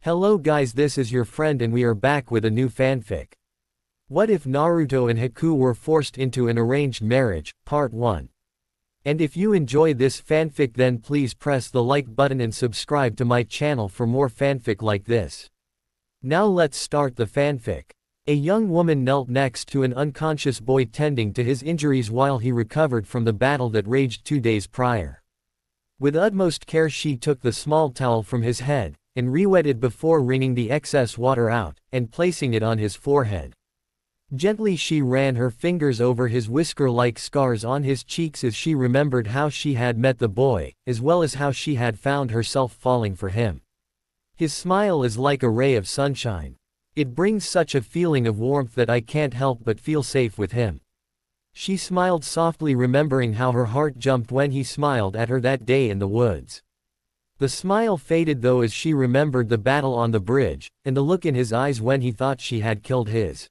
Hello guys, this is your friend and we are back with a new fanfic. What if Naruto and Haku were forced into an arranged marriage, part 1. And if you enjoy this fanfic then please press the like button and subscribe to my channel for more fanfic like this. Now let's start the fanfic. A young woman knelt next to an unconscious boy tending to his injuries while he recovered from the battle that raged 2 days prior. With utmost care she took the small towel from his head, and re-wetted before wringing the excess water out, and placing it on his forehead. Gently she ran her fingers over his whisker-like scars on his cheeks as she remembered how she had met the boy, as well as how she had found herself falling for him. His smile is like a ray of sunshine. It brings such a feeling of warmth that I can't help but feel safe with him. She smiled softly, remembering how her heart jumped when he smiled at her that day in the woods. The smile faded though as she remembered the battle on the bridge, and the look in his eyes when he thought she had killed his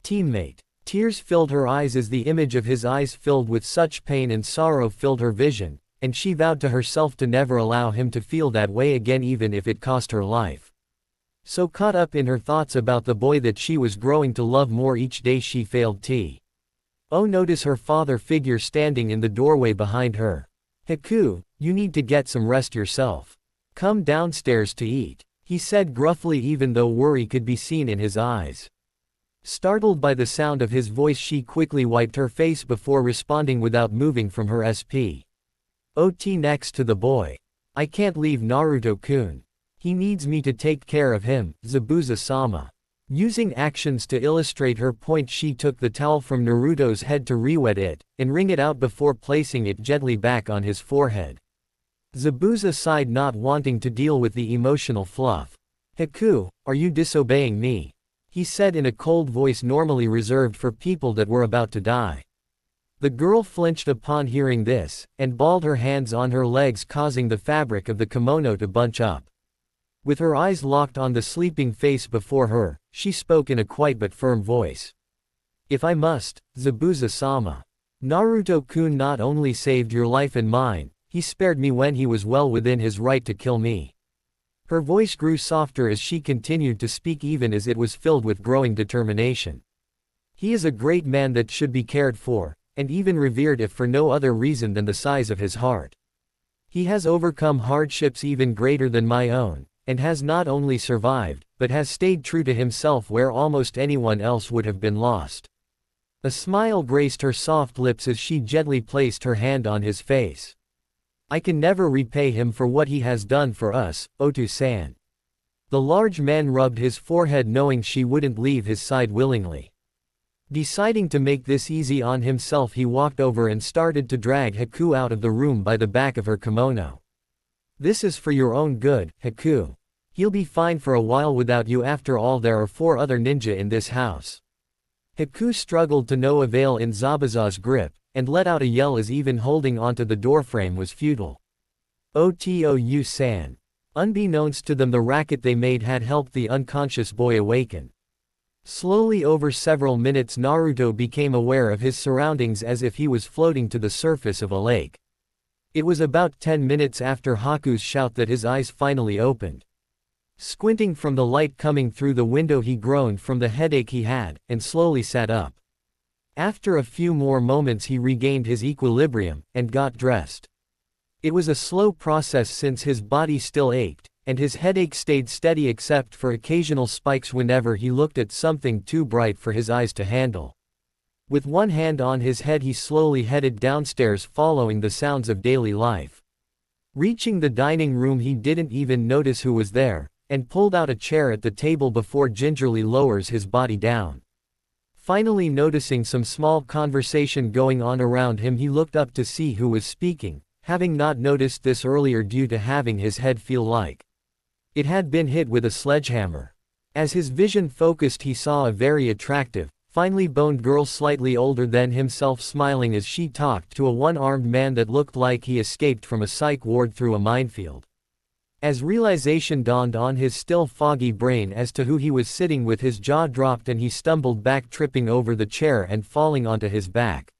teammate. Tears filled her eyes as the image of his eyes filled with such pain and sorrow filled her vision, and she vowed to herself to never allow him to feel that way again even if it cost her life. So caught up in her thoughts about the boy that she was growing to love more each day she failed to notice her father figure standing in the doorway behind her. "Haku, you need to get some rest yourself. Come downstairs to eat," he said gruffly even though worry could be seen in his eyes. Startled by the sound of his voice she quickly wiped her face before responding without moving from her spot next to the boy. "I can't leave Naruto-kun. He needs me to take care of him, Zabuza-sama." Using actions to illustrate her point she took the towel from Naruto's head to re-wet it, and wring it out before placing it gently back on his forehead. Zabuza sighed, not wanting to deal with the emotional fluff. "Haku, are you disobeying me?" he said in a cold voice normally reserved for people that were about to die. The girl flinched upon hearing this, and balled her hands on her legs, causing the fabric of the kimono to bunch up. With her eyes locked on the sleeping face before her, she spoke in a quiet but firm voice. "If I must, Zabuza-sama. Naruto-kun not only saved your life and mine, he spared me when he was well within his right to kill me." Her voice grew softer as she continued to speak even as it was filled with growing determination. "He is a great man that should be cared for, and even revered if for no other reason than the size of his heart. He has overcome hardships even greater than my own, and has not only survived, but has stayed true to himself where almost anyone else would have been lost." A smile graced her soft lips as she gently placed her hand on his face. "I can never repay him for what he has done for us, Otu-san." The large man rubbed his forehead knowing she wouldn't leave his side willingly. Deciding to make this easy on himself he walked over and started to drag Haku out of the room by the back of her kimono. "This is for your own good, Haku. He'll be fine for a while without you, after all there are 4 other ninja in this house." Haku struggled to no avail in Zabuza's grip, and let out a yell as even holding onto the doorframe was futile. "Otou-san." Unbeknownst to them the racket they made had helped the unconscious boy awaken. Slowly over several minutes Naruto became aware of his surroundings as if he was floating to the surface of a lake. It was about 10 minutes after Haku's shout that his eyes finally opened. Squinting from the light coming through the window he groaned from the headache he had, and slowly sat up. After a few more moments he regained his equilibrium, and got dressed. It was a slow process since his body still ached, and his headache stayed steady except for occasional spikes whenever he looked at something too bright for his eyes to handle. With one hand on his head he slowly headed downstairs following the sounds of daily life. Reaching the dining room he didn't even notice who was there, and pulled out a chair at the table before gingerly lowers his body down. Finally noticing some small conversation going on around him he looked up to see who was speaking, having not noticed this earlier due to having his head feel like it had been hit with a sledgehammer. As his vision focused he saw a very attractive, finely boned girl slightly older than himself smiling as she talked to a one-armed man that looked like he escaped from a psych ward through a minefield. As realization dawned on his still foggy brain as to who he was sitting with, his jaw dropped and he stumbled back, tripping over the chair and falling onto his back.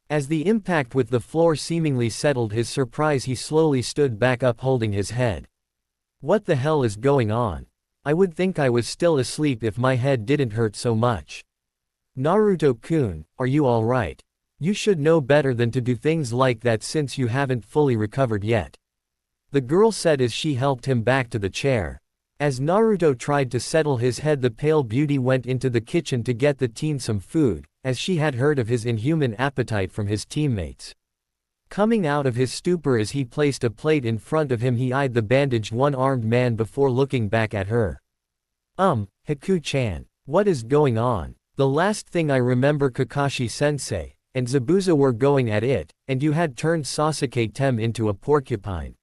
As the impact with the floor seemingly settled his surprise he slowly stood back up holding his head. "What the hell is going on?" I would think I was still asleep if my head didn't hurt so much. Naruto-kun, are you alright? You should know better than to do things like that since you haven't fully recovered yet. The girl said as she helped him back to the chair. As Naruto tried to settle his head, the pale beauty went into the kitchen to get the teen some food, as she had heard of his inhuman appetite from his teammates. Coming out of his stupor as he placed a plate in front of him, he eyed the bandaged one-armed man before looking back at her. Haku-chan. What is going on? The last thing I remember, Kakashi-sensei and Zabuza were going at it, and you had turned Sasuke-tem into a porcupine.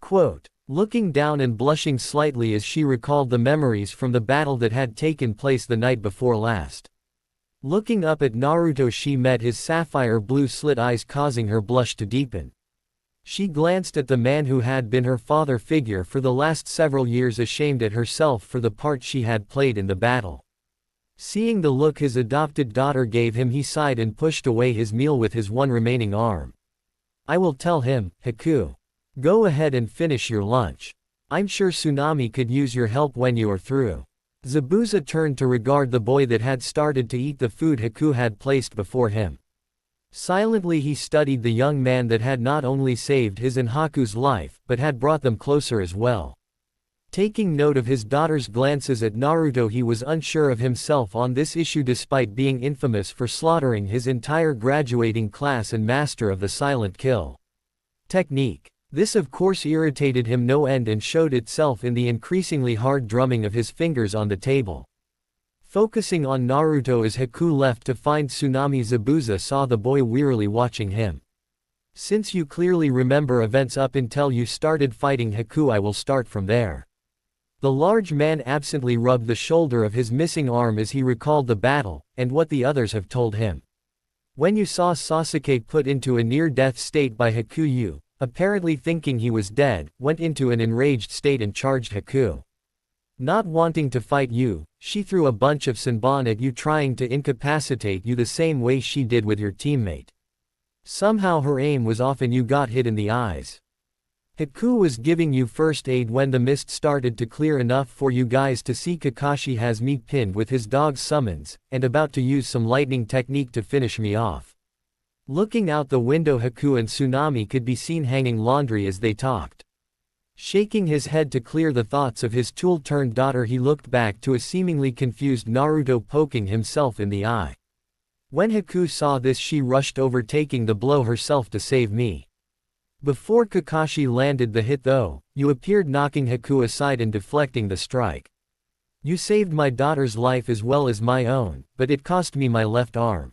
Quote. Looking down and blushing slightly as she recalled the memories from the battle that had taken place the night before last. Looking up at Naruto, she met his sapphire blue slit eyes, causing her blush to deepen. She glanced at the man who had been her father figure for the last several years, ashamed at herself for the part she had played in the battle. Seeing the look his adopted daughter gave him, he sighed and pushed away his meal with his one remaining arm. I will tell him, Haku. Go ahead and finish your lunch. I'm sure Tsunami could use your help when you are through. Zabuza turned to regard the boy that had started to eat the food Haku had placed before him. Silently he studied the young man that had not only saved his and Haku's life, but had brought them closer as well. Taking note of his daughter's glances at Naruto, he was unsure of himself on this issue despite being infamous for slaughtering his entire graduating class and master of the silent kill technique. This of course irritated him no end and showed itself in the increasingly hard drumming of his fingers on the table. Focusing on Naruto as Haku left to find Tsunami, Zabuza saw the boy wearily watching him. Since you clearly remember events up until you started fighting Haku, I will start from there. The large man absently rubbed the shoulder of his missing arm as he recalled the battle, and what the others have told him. When you saw Sasuke put into a near-death state by Haku, you, apparently thinking he was dead, went into an enraged state and charged Haku. Not wanting to fight you, she threw a bunch of senbon at you, trying to incapacitate you the same way she did with your teammate. Somehow her aim was off and you got hit in the eyes. Haku was giving you first aid when the mist started to clear enough for you guys to see Kakashi has me pinned with his dog's summons, and about to use some lightning technique to finish me off. Looking out the window, Haku and Tsunami could be seen hanging laundry as they talked. Shaking his head to clear the thoughts of his tool-turned daughter, he looked back to a seemingly confused Naruto poking himself in the eye. When Haku saw this, she rushed over, taking the blow herself to save me. Before Kakashi landed the hit though, you appeared, knocking Haku aside and deflecting the strike. You saved my daughter's life as well as my own, but it cost me my left arm.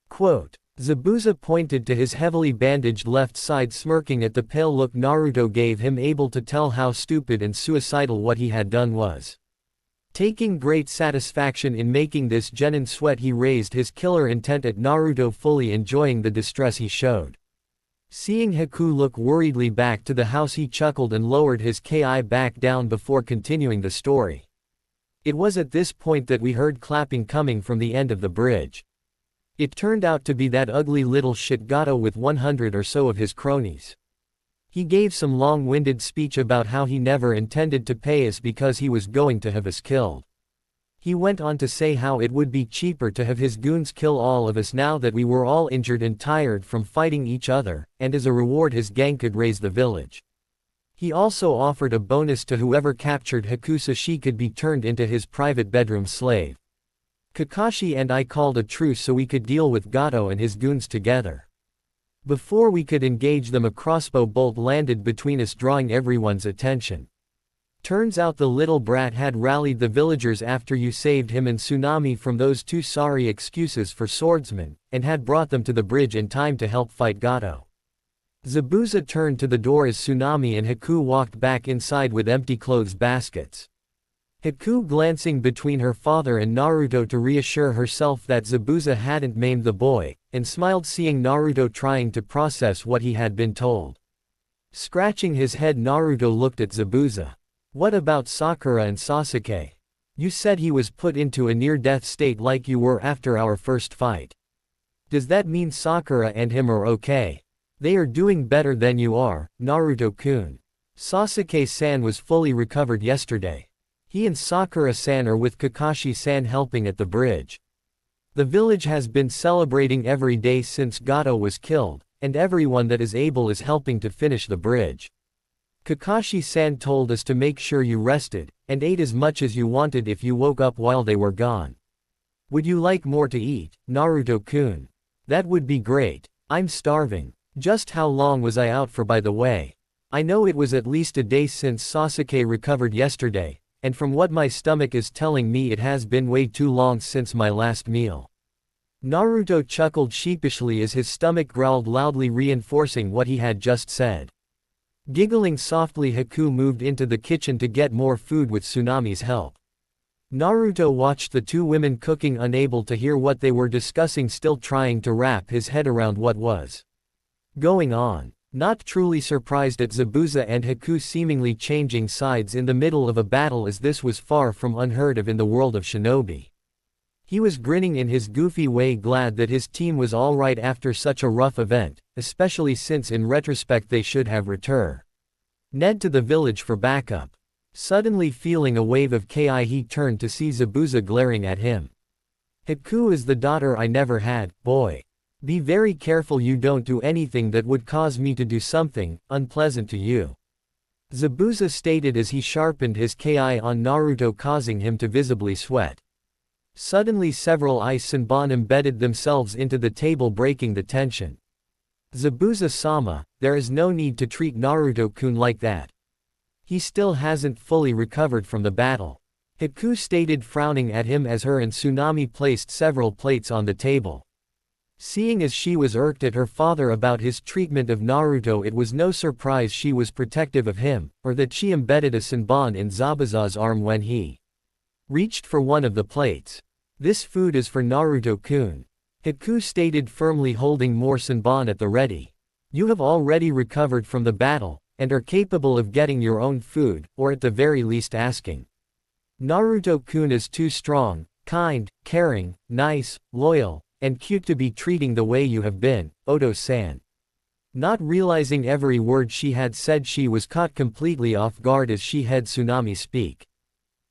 Quote. Zabuza pointed to his heavily bandaged left side, smirking at the pale look Naruto gave him, able to tell how stupid and suicidal what he had done was. Taking great satisfaction in making this genin sweat, he raised his killer intent at Naruto, fully enjoying the distress he showed. Seeing Haku look worriedly back to the house, he chuckled and lowered his ki back down before continuing the story. It was at this point that we heard clapping coming from the end of the bridge. It turned out to be that ugly little shit Gato with 100 or so of his cronies. He gave some long-winded speech about how he never intended to pay us because he was going to have us killed. He went on to say how it would be cheaper to have his goons kill all of us now that we were all injured and tired from fighting each other, and as a reward his gang could raise the village. He also offered a bonus to whoever captured Haku so she could be turned into his private bedroom slave. Kakashi and I called a truce so we could deal with Gato and his goons together. Before we could engage them, a crossbow bolt landed between us, drawing everyone's attention. Turns out the little brat had rallied the villagers after you saved him and Tsunami from those two sorry excuses for swordsmen, and had brought them to the bridge in time to help fight Gato. Zabuza turned to the door as Tsunami and Haku walked back inside with empty clothes baskets. Haku glancing between her father and Naruto to reassure herself that Zabuza hadn't maimed the boy, and smiled seeing Naruto trying to process what he had been told. Scratching his head, Naruto looked at Zabuza. What about Sakura and Sasuke? You said he was put into a near-death state like you were after our first fight. Does that mean Sakura and him are okay? They are doing better than you are, Naruto-kun. Sasuke-san was fully recovered yesterday. He and Sakura-san are with Kakashi-san helping at the bridge. The village has been celebrating every day since Gato was killed, and everyone that is able is helping to finish the bridge. Kakashi-san told us to make sure you rested, and ate as much as you wanted if you woke up while they were gone. Would you like more to eat, Naruto-kun? That would be great. I'm starving. Just how long was I out for, by the way? I know it was at least a day since Sasuke recovered yesterday, and from what my stomach is telling me it has been way too long since my last meal. Naruto chuckled sheepishly as his stomach growled loudly, reinforcing what he had just said. Giggling softly, Haku moved into the kitchen to get more food with Tsunami's help. Naruto watched the two women cooking, unable to hear what they were discussing, still trying to wrap his head around what was going on. Not truly surprised at Zabuza and Haku seemingly changing sides in the middle of a battle, as this was far from unheard of in the world of shinobi. He was grinning in his goofy way, glad that his team was alright after such a rough event, especially since in retrospect they should have returned to the village for backup. Suddenly feeling a wave of ki, he turned to see Zabuza glaring at him. Haku is the daughter I never had, boy. Be very careful you don't do anything that would cause me to do something unpleasant to you. Zabuza stated as he sharpened his ki on Naruto, causing him to visibly sweat. Suddenly several ice Senbon embedded themselves into the table, breaking the tension. Zabuza-sama, there is no need to treat Naruto-kun like that. He still hasn't fully recovered from the battle. Haku stated, frowning at him as her and Tsunami placed several plates on the table. Seeing as she was irked at her father about his treatment of Naruto, it was no surprise she was protective of him, or that she embedded a Senbon in Zabuza's arm when he reached for one of the plates. This food is for Naruto-kun. Haku stated firmly, holding more Senbon at the ready. You have already recovered from the battle, and are capable of getting your own food, or at the very least asking. Naruto-kun is too strong, kind, caring, nice, loyal, and cute to be treating the way you have been, Oto-san. Not realizing every word she had said, she was caught completely off guard as she heard Tsunami speak.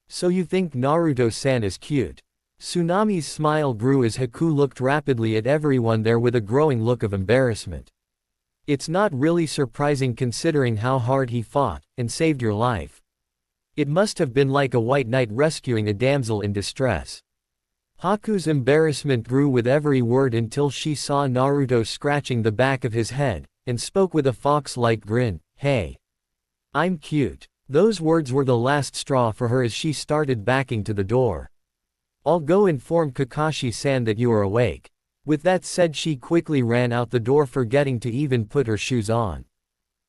So you think Naruto-san is cute? Tsunami's smile grew as Haku looked rapidly at everyone there with a growing look of embarrassment. It's not really surprising considering how hard he fought, and saved your life. It must have been like a white knight rescuing a damsel in distress. Haku's embarrassment grew with every word until she saw Naruto scratching the back of his head, and spoke with a fox-like grin, "Hey. I'm cute." Those words were the last straw for her as she started backing to the door. "I'll go inform Kakashi-san that you are awake." With that said, she quickly ran out the door, forgetting to even put her shoes on.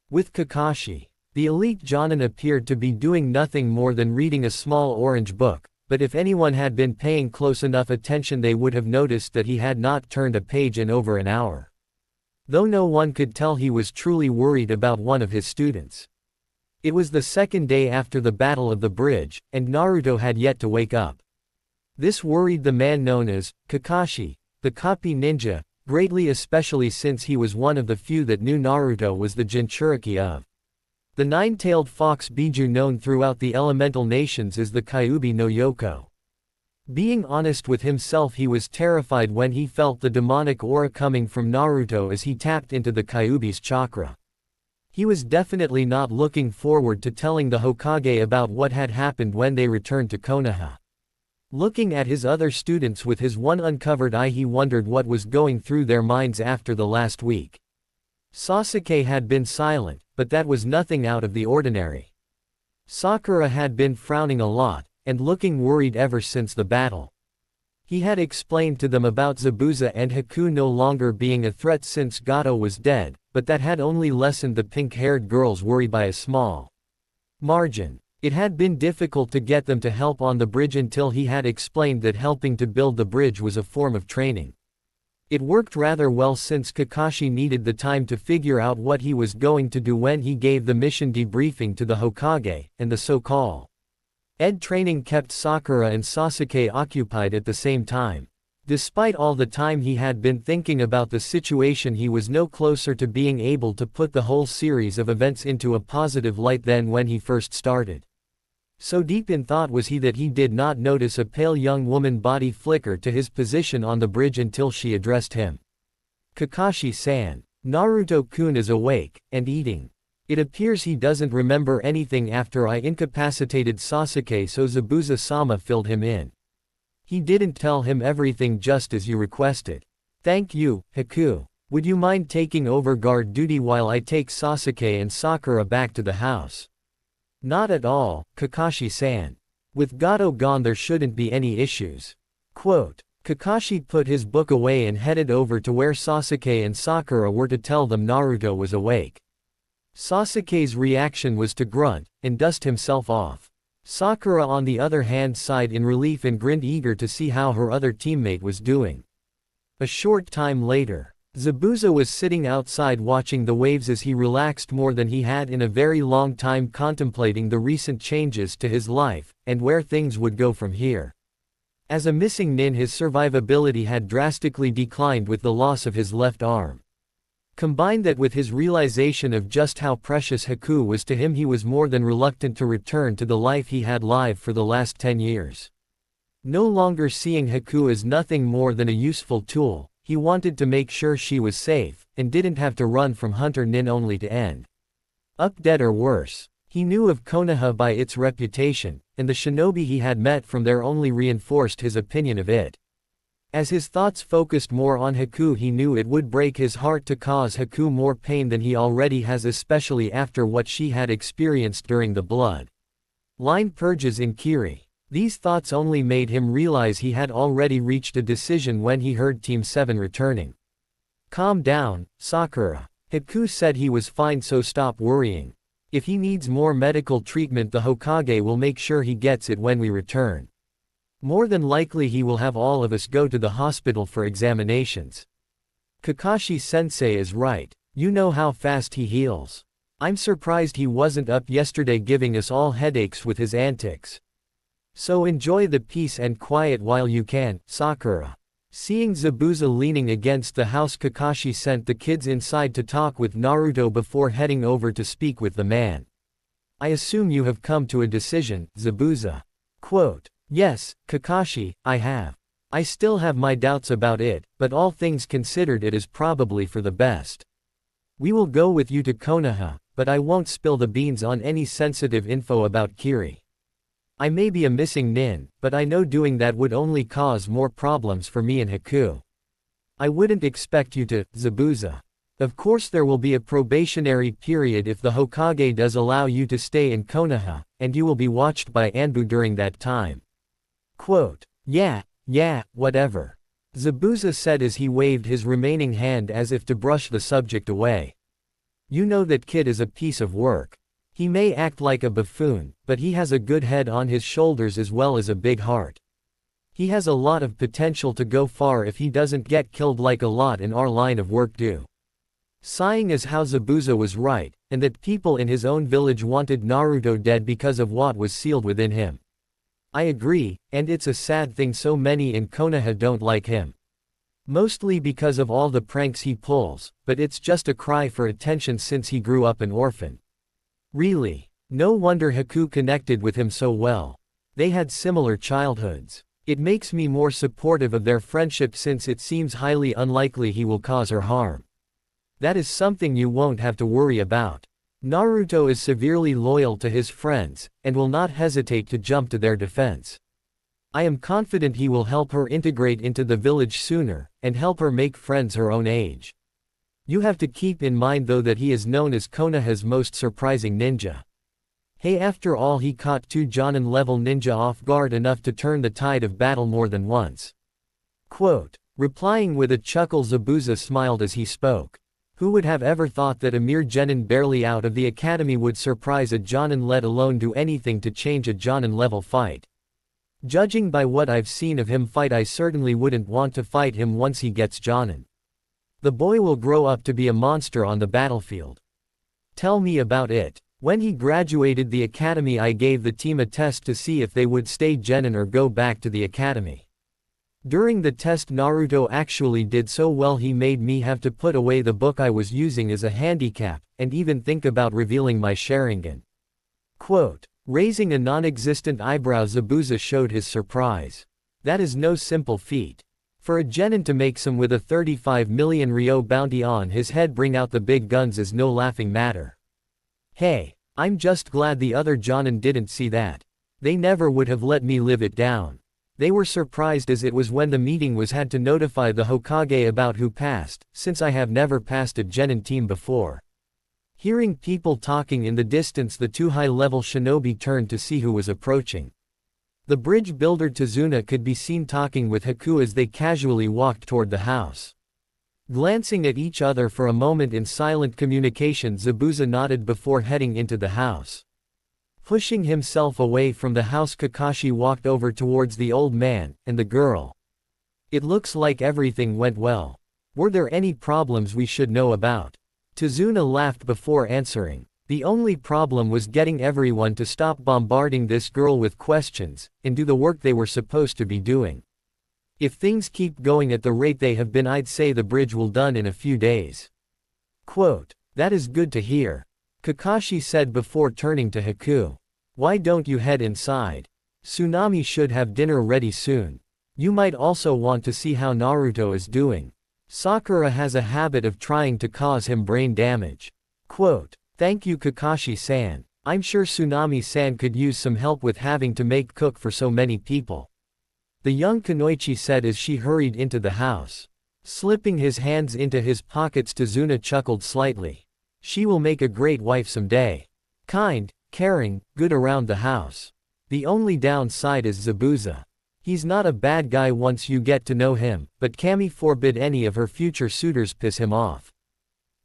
With Kakashi, the elite Jonin appeared to be doing nothing more than reading a small orange book, but if anyone had been paying close enough attention they would have noticed that he had not turned a page in over an hour. Though no one could tell, he was truly worried about one of his students. It was the second day after the Battle of the Bridge, and Naruto had yet to wake up. This worried the man known as Kakashi, the copy ninja, greatly, especially since he was one of the few that knew Naruto was the Jinchuriki of the nine-tailed fox Biju, known throughout the elemental nations as the Kyuubi no Yoko. Being honest with himself, he was terrified when he felt the demonic aura coming from Naruto as he tapped into the Kyuubi's chakra. He was definitely not looking forward to telling the Hokage about what had happened when they returned to Konoha. Looking at his other students with his one uncovered eye, he wondered what was going through their minds after the last week. Sasuke had been silent, but that was nothing out of the ordinary. Sakura had been frowning a lot, and looking worried ever since the battle. He had explained to them about Zabuza and Haku no longer being a threat since Gato was dead, but that had only lessened the pink-haired girl's worry by a small margin. It had been difficult to get them to help on the bridge until he had explained that helping to build the bridge was a form of training. It worked rather well since Kakashi needed the time to figure out what he was going to do when he gave the mission debriefing to the Hokage, and the so-called training kept Sakura and Sasuke occupied at the same time. Despite all the time he had been thinking about the situation, he was no closer to being able to put the whole series of events into a positive light than when he first started. So deep in thought was he that he did not notice a pale young woman body flicker to his position on the bridge until she addressed him. Kakashi-san. Naruto-kun is awake, and eating. It appears he doesn't remember anything after I incapacitated Sasuke, so Zabuza-sama filled him in. He didn't tell him everything just as you requested. Thank you, Haku. Would you mind taking over guard duty while I take Sasuke and Sakura back to the house? Not at all, Kakashi-san. With Gato gone there shouldn't be any issues. Quote. Kakashi put his book away and headed over to where Sasuke and Sakura were to tell them Naruto was awake. Sasuke's reaction was to grunt, and dust himself off. Sakura on the other hand sighed in relief and grinned, eager to see how her other teammate was doing. A short time later, Zabuza was sitting outside watching the waves as he relaxed more than he had in a very long time, contemplating the recent changes to his life, and where things would go from here. As a missing nin, his survivability had drastically declined with the loss of his left arm. Combine that with his realization of just how precious Haku was to him, he was more than reluctant to return to the life he had lived for the last 10 years. No longer seeing Haku as nothing more than a useful tool, he wanted to make sure she was safe, and didn't have to run from Hunter Nin only to end up dead or worse. He knew of Konoha by its reputation, and the shinobi he had met from there only reinforced his opinion of it. As his thoughts focused more on Haku, he knew it would break his heart to cause Haku more pain than he already has, especially after what she had experienced during the blood line purges in Kiri. These thoughts only made him realize he had already reached a decision when he heard Team 7 returning. Calm down, Sakura. Haku said he was fine, so stop worrying. If he needs more medical treatment, the Hokage will make sure he gets it when we return. More than likely he will have all of us go to the hospital for examinations. Kakashi-sensei is right. You know how fast he heals. I'm surprised he wasn't up yesterday giving us all headaches with his antics. So enjoy the peace and quiet while you can, Sakura. Seeing Zabuza leaning against the house, Kakashi sent the kids inside to talk with Naruto before heading over to speak with the man. I assume you have come to a decision, Zabuza. Quote. Yes, Kakashi, I have. I still have my doubts about it, but all things considered it is probably for the best. We will go with you to Konoha, but I won't spill the beans on any sensitive info about Kiri. I may be a missing nin, but I know doing that would only cause more problems for me and Haku. I wouldn't expect you to, Zabuza. Of course there will be a probationary period if the Hokage does allow you to stay in Konoha, and you will be watched by Anbu during that time. Quote. Yeah, whatever. Zabuza said as he waved his remaining hand as if to brush the subject away. You know that kid is a piece of work. He may act like a buffoon, but he has a good head on his shoulders as well as a big heart. He has a lot of potential to go far if he doesn't get killed like a lot in our line of work do. Sighing as how Zabuza was right, and that people in his own village wanted Naruto dead because of what was sealed within him. I agree, and it's a sad thing so many in Konoha don't like him. Mostly because of all the pranks he pulls, but it's just a cry for attention since he grew up an orphan. Really. No wonder Haku connected with him so well. They had similar childhoods. It makes me more supportive of their friendship since it seems highly unlikely he will cause her harm. That is something you won't have to worry about. Naruto is severely loyal to his friends, and will not hesitate to jump to their defense. I am confident he will help her integrate into the village sooner, and help her make friends her own age. You have to keep in mind though that he is known as Konoha's most surprising ninja. Hey, after all he caught 2 Jonin level ninja off guard enough to turn the tide of battle more than once. Quote. Replying with a chuckle, Zabuza smiled as he spoke. Who would have ever thought that a mere genin barely out of the academy would surprise a Jonin, let alone do anything to change a Jonin level fight? Judging by what I've seen of him fight, I certainly wouldn't want to fight him once he gets Jonin. The boy will grow up to be a monster on the battlefield. Tell me about it. When he graduated the academy, I gave the team a test to see if they would stay genin or go back to the academy. During the test, Naruto actually did so well he made me have to put away the book I was using as a handicap, and even think about revealing my Sharingan. Quote. Raising a non-existent eyebrow, Zabuza showed his surprise. That is no simple feat. For a genin to make some with a 35 million ryo bounty on his head bring out the big guns is no laughing matter. Hey, I'm just glad the other jonin didn't see that. They never would have let me live it down. They were surprised as it was when the meeting was had to notify the Hokage about who passed, since I have never passed a genin team before. Hearing people talking in the distance, the two high-level shinobi turned to see who was approaching. The bridge builder Tazuna could be seen talking with Haku as they casually walked toward the house. Glancing at each other for a moment in silent communication, Zabuza nodded before heading into the house. Pushing himself away from the house, Kakashi walked over towards the old man and the girl. It looks like everything went well. Were there any problems we should know about? Tazuna laughed before answering. The only problem was getting everyone to stop bombarding this girl with questions, and do the work they were supposed to be doing. If things keep going at the rate they have been, I'd say the bridge will done in a few days. Quote, that is good to hear, Kakashi said before turning to Haku. Why don't you head inside? Tsunami should have dinner ready soon. You might also want to see how Naruto is doing. Sakura has a habit of trying to cause him brain damage. Quote, thank you Kakashi-san. I'm sure Tsunami-san could use some help with having to make cook for so many people. The young Kunoichi said as she hurried into the house. Slipping his hands into his pockets, Tazuna chuckled slightly. She will make a great wife someday. Kind, caring, good around the house. The only downside is Zabuza. He's not a bad guy once you get to know him, but Kami forbid any of her future suitors piss him off.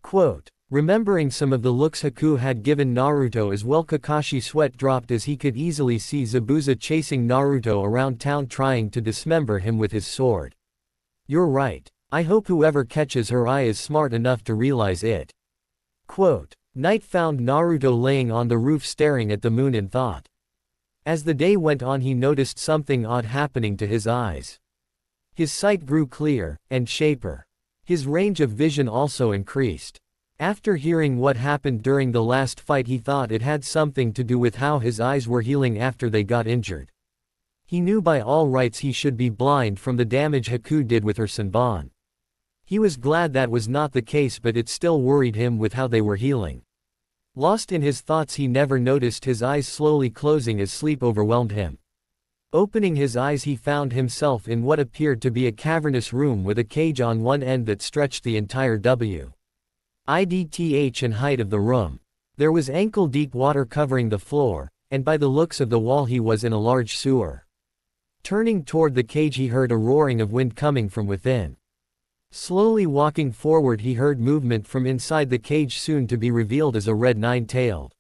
Quote, remembering some of the looks Haku had given Naruto as well, Kakashi's sweat dropped as he could easily see Zabuza chasing Naruto around town trying to dismember him with his sword. You're right. I hope whoever catches her eye is smart enough to realize it. Quote, night found Naruto laying on the roof staring at the moon in thought. As the day went on, he noticed something odd happening to his eyes. His sight grew clear and sharper. His range of vision also increased. After hearing what happened during the last fight, he thought it had something to do with how his eyes were healing after they got injured. He knew by all rights he should be blind from the damage Haku did with her Senbon. He was glad that was not the case, but it still worried him with how they were healing. Lost in his thoughts, he never noticed his eyes slowly closing as sleep overwhelmed him. Opening his eyes, he found himself in what appeared to be a cavernous room with a cage on one end that stretched the entire width and height of the room. There was ankle-deep water covering the floor, and by the looks of the wall he was in a large sewer. Turning toward the cage, he heard a roaring of wind coming from within. Slowly walking forward, he heard movement from inside the cage, soon to be revealed as a red nine-tailed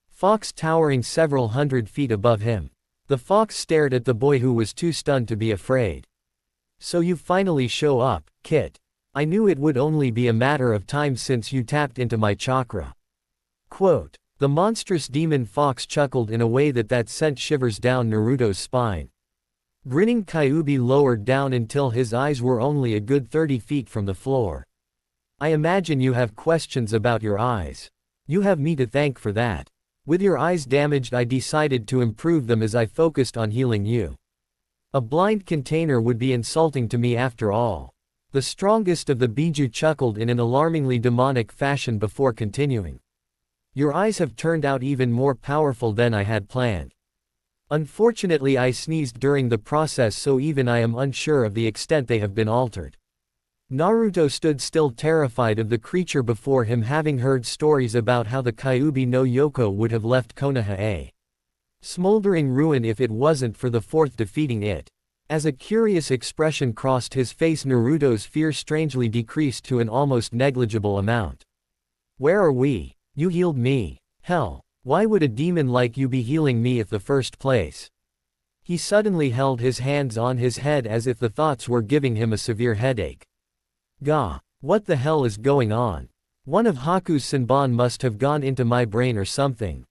fox towering several hundred feet above him. The fox stared at the boy, who was too stunned to be afraid. So you finally show up, Kit. I knew it would only be a matter of time since you tapped into my chakra. Quote, the monstrous demon fox chuckled in a way that sent shivers down Naruto's spine. Grinning, Kyuubi lowered down until his eyes were only a good 30 feet from the floor. I imagine you have questions about your eyes. You have me to thank for that. With your eyes damaged, I decided to improve them as I focused on healing you. A blind container would be insulting to me after all. The strongest of the Biju chuckled in an alarmingly demonic fashion before continuing. Your eyes have turned out even more powerful than I had planned. Unfortunately, I sneezed during the process, so even I am unsure of the extent they have been altered. Naruto stood still, terrified of the creature before him, having heard stories about how the Kyuubi no Yoko would have left Konoha a smoldering ruin if it wasn't for the fourth defeating it. As a curious expression crossed his face, Naruto's fear strangely decreased to an almost negligible amount. Where are we? You healed me. Hell. Why would a demon like you be healing me in the first place? He suddenly held his hands on his head as if the thoughts were giving him a severe headache. Gah! What the hell is going on? One of Haku's Senbon must have gone into my brain or something.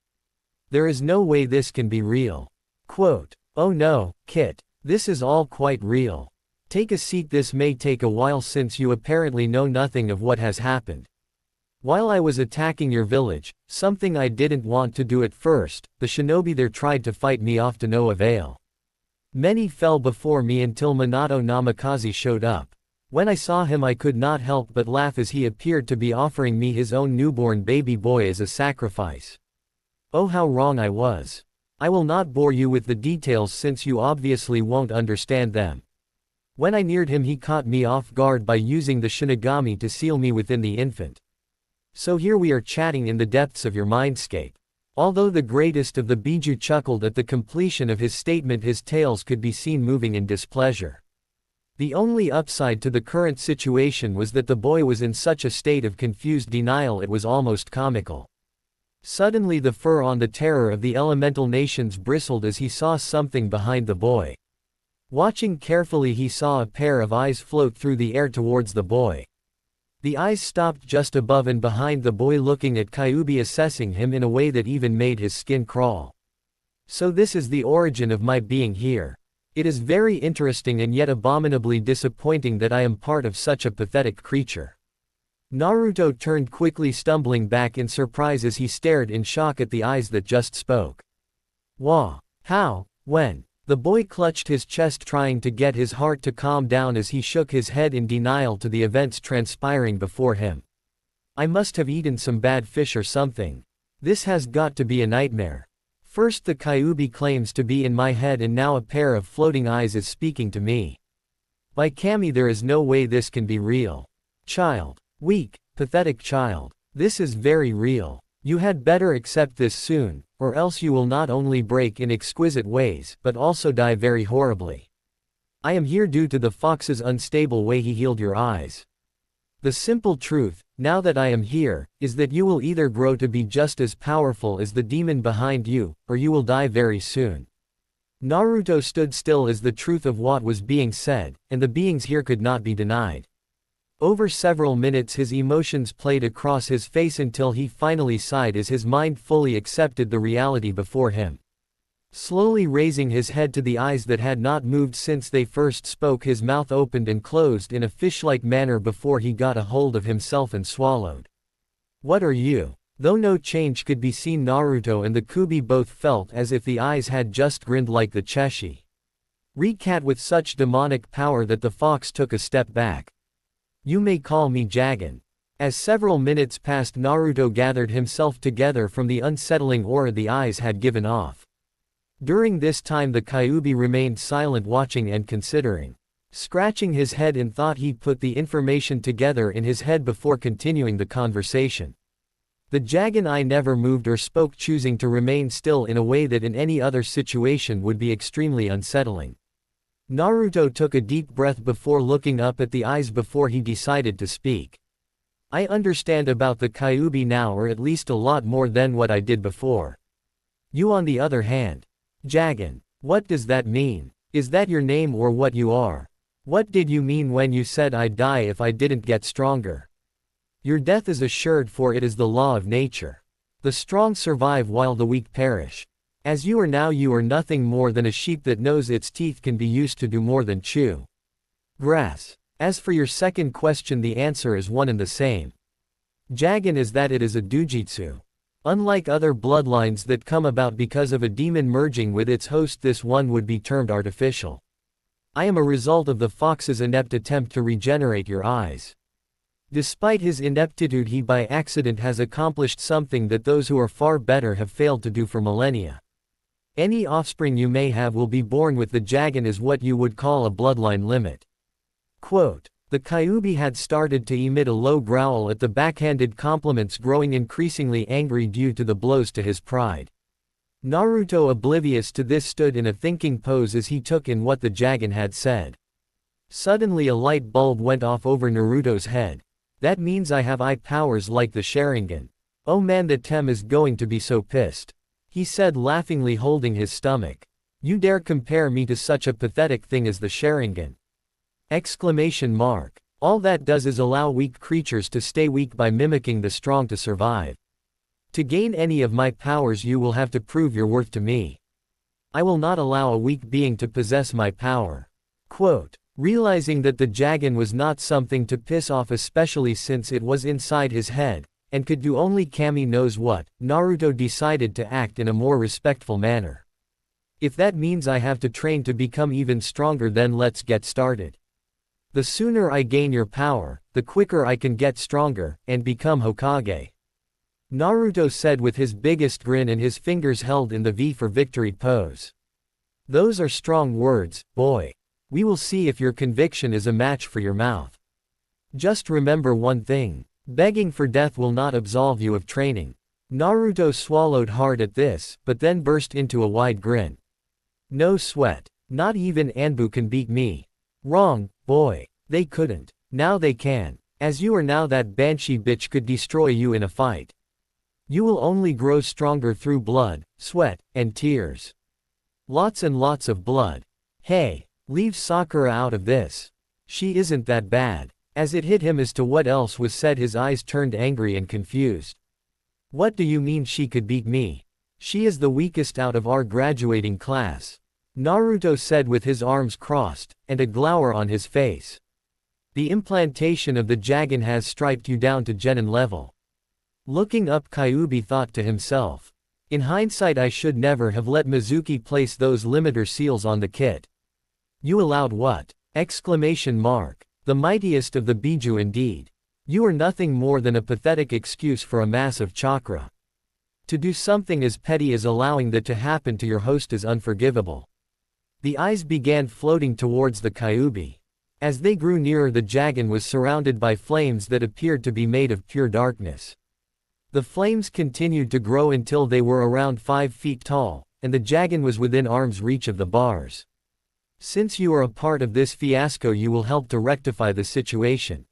There is no way this can be real. Quote, oh no, Kit. This is all quite real. Take a seat, this may take a while since you apparently know nothing of what has happened. While I was attacking your village, something I didn't want to do at first, the shinobi there tried to fight me off to no avail. Many fell before me until Minato Namikaze showed up. When I saw him I could not help but laugh as he appeared to be offering me his own newborn baby boy as a sacrifice. Oh, how wrong I was. I will not bore you with the details since you obviously won't understand them. When I neared him he caught me off guard by using the Shinigami to seal me within the infant. So here we are chatting in the depths of your mindscape. Although the greatest of the Biju chuckled at the completion of his statement, his tails could be seen moving in displeasure. The only upside to the current situation was that the boy was in such a state of confused denial it was almost comical. Suddenly the fur on the terror of the elemental nations bristled as he saw something behind the boy. Watching carefully he saw a pair of eyes float through the air towards the boy. The eyes stopped just above and behind the boy, looking at Kyuubi, assessing him in a way that even made his skin crawl. So this is the origin of my being here. It is very interesting and yet abominably disappointing that I am part of such a pathetic creature. Naruto turned quickly, stumbling back in surprise as he stared in shock at the eyes that just spoke. Wah! How? When? The boy clutched his chest, trying to get his heart to calm down as he shook his head in denial to the events transpiring before him. I must have eaten some bad fish or something. This has got to be a nightmare. First the Kyuubi claims to be in my head and now a pair of floating eyes is speaking to me. By Kami, there is no way this can be real. Child. Weak, pathetic child. This is very real. You had better accept this soon, or else you will not only break in exquisite ways, but also die very horribly. I am here due to the fox's unstable way he healed your eyes. The simple truth, now that I am here, is that you will either grow to be just as powerful as the demon behind you, or you will die very soon. Naruto stood still as the truth of what was being said, and the beings here could not be denied. Over several minutes his emotions played across his face until he finally sighed as his mind fully accepted the reality before him. Slowly raising his head to the eyes that had not moved since they first spoke, his mouth opened and closed in a fish-like manner before he got a hold of himself and swallowed. What are you? Though no change could be seen, Naruto and the Kubi both felt as if the eyes had just grinned like the Cheshi. Recat with such demonic power that the fox took a step back. You may call me Jagan. As several minutes passed, Naruto gathered himself together from the unsettling aura the eyes had given off. During this time the Kyuubi remained silent, watching and considering. Scratching his head in thought, he put the information together in his head before continuing the conversation. The Jagan eye never moved or spoke, choosing to remain still in a way that in any other situation would be extremely unsettling. Naruto took a deep breath before looking up at the eyes before he decided to speak. I understand about the Kyuubi now, or at least a lot more than what I did before. You on the other hand. Jagan. What does that mean? Is that your name or what you are? What did you mean when you said I'd die if I didn't get stronger? Your death is assured, for it is the law of nature. The strong survive while the weak perish. As you are now, you are nothing more than a sheep that knows its teeth can be used to do more than chew grass. As for your second question, the answer is one and the same. Jagan is that it is a dujitsu. Unlike other bloodlines that come about because of a demon merging with its host, this one would be termed artificial. I am a result of the fox's inept attempt to regenerate your eyes. Despite his ineptitude, he by accident has accomplished something that those who are far better have failed to do for millennia. Any offspring you may have will be born with the Jagan, is what you would call a bloodline limit. Quote, the Kyuubi had started to emit a low growl at the backhanded compliments, growing increasingly angry due to the blows to his pride. Naruto, oblivious to this, stood in a thinking pose as he took in what the Jagan had said. Suddenly a light bulb went off over Naruto's head. That means I have eye powers like the Sharingan. Oh man, the Tem is going to be so pissed. He said laughingly, holding his stomach. You dare compare me to such a pathetic thing as the Sharingan? Exclamation mark. All that does is allow weak creatures to stay weak by mimicking the strong to survive. To gain any of my powers, you will have to prove your worth to me. I will not allow a weak being to possess my power. Quote, realizing that the Jagan was not something to piss off, especially since it was inside his head, and could do only Kami knows what, Naruto decided to act in a more respectful manner. If that means I have to train to become even stronger, then let's get started. The sooner I gain your power, the quicker I can get stronger, and become Hokage. Naruto said with his biggest grin and his fingers held in the V for victory pose. Those are strong words, boy. We will see if your conviction is a match for your mouth. Just remember one thing. Begging for death will not absolve you of training. Naruto swallowed hard at this, but then burst into a wide grin. No sweat. Not even Anbu can beat me. Wrong, boy. They couldn't. Now they can. As you are now, that banshee bitch could destroy you in a fight. You will only grow stronger through blood, sweat, and tears. Lots and lots of blood. Hey, leave Sakura out of this. She isn't that bad. As it hit him as to what else was said, his eyes turned angry and confused. What do you mean she could beat me? She is the weakest out of our graduating class. Naruto said with his arms crossed, and a glower on his face. The implantation of the Jagan has striped you down to genin level. Looking up, Kyuubi thought to himself. In hindsight, I should never have let Mizuki place those limiter seals on the kit. You allowed what? Exclamation mark. The mightiest of the Biju indeed. You are nothing more than a pathetic excuse for a mass of chakra. To do something as petty as allowing that to happen to your host is unforgivable. The eyes began floating towards the Kyuubi. As they grew nearer, the Jagan was surrounded by flames that appeared to be made of pure darkness. The flames continued to grow until they were around 5 feet tall, and the Jagan was within arm's reach of the bars. Since you are a part of this fiasco, you will help to rectify the situation.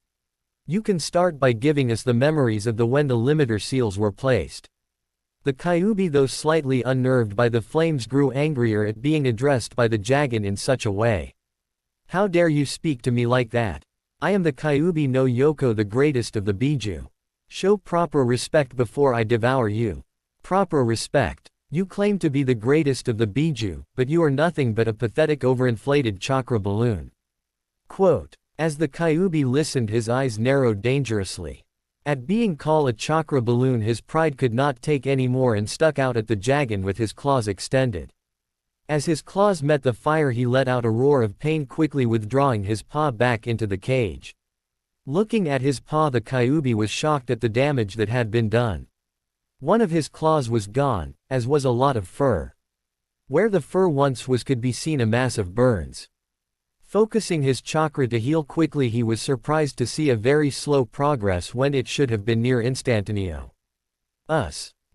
You can start by giving us the memories of when the limiter seals were placed. The Kyuubi, though slightly unnerved by the flames, grew angrier at being addressed by the Jagan in such a way. How dare you speak to me like that? I am the Kyuubi no Yoko, the greatest of the Biju. Show proper respect before I devour you. Proper respect. You claim to be the greatest of the Biju, but you are nothing but a pathetic overinflated chakra balloon. Quote. As the Kyuubi listened, his eyes narrowed dangerously. At being called a chakra balloon, his pride could not take any more and stuck out at the Jagan with his claws extended. As his claws met the fire, he let out a roar of pain, quickly withdrawing his paw back into the cage. Looking at his paw, the Kyuubi was shocked at the damage that had been done. One of his claws was gone, as was a lot of fur. Where the fur once was could be seen a mass of burns. Focusing his chakra to heal quickly, he was surprised to see a very slow progress when it should have been near instantaneo.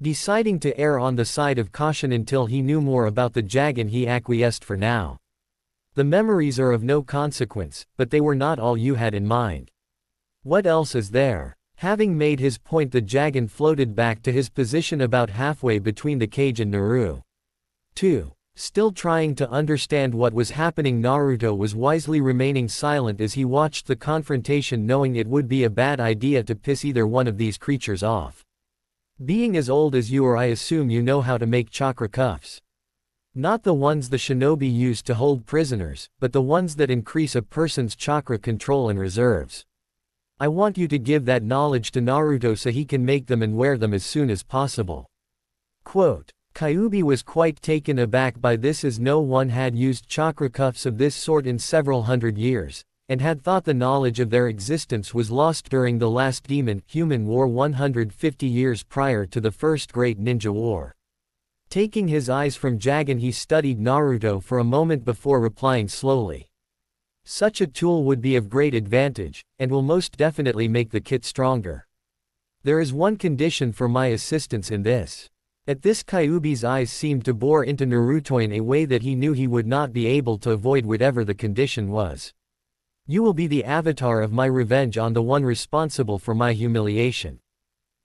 Deciding to err on the side of caution until he knew more about the Jagan, he acquiesced for now. The memories are of no consequence, but they were not all you had in mind. What else is there? Having made his point, the Jagan floated back to his position about halfway between the cage and Naru. 2. Still trying to understand what was happening, Naruto was wisely remaining silent as he watched the confrontation, knowing it would be a bad idea to piss either one of these creatures off. Being as old as you are, I assume you know how to make chakra cuffs. Not the ones the shinobi use to hold prisoners, but the ones that increase a person's chakra control and reserves. I want you to give that knowledge to Naruto so he can make them and wear them as soon as possible. Quote. Kyuubi was quite taken aback by this, as no one had used chakra cuffs of this sort in several hundred years, and had thought the knowledge of their existence was lost during the last demon-human war 150 years prior to the first great ninja war. Taking his eyes from Jagan, he studied Naruto for a moment before replying slowly. Such a tool would be of great advantage, and will most definitely make the kit stronger. There is one condition for my assistance in this. At this, Kyuubi's eyes seemed to bore into Naruto in a way that he knew he would not be able to avoid, whatever the condition was. You will be the avatar of my revenge on the one responsible for my humiliation.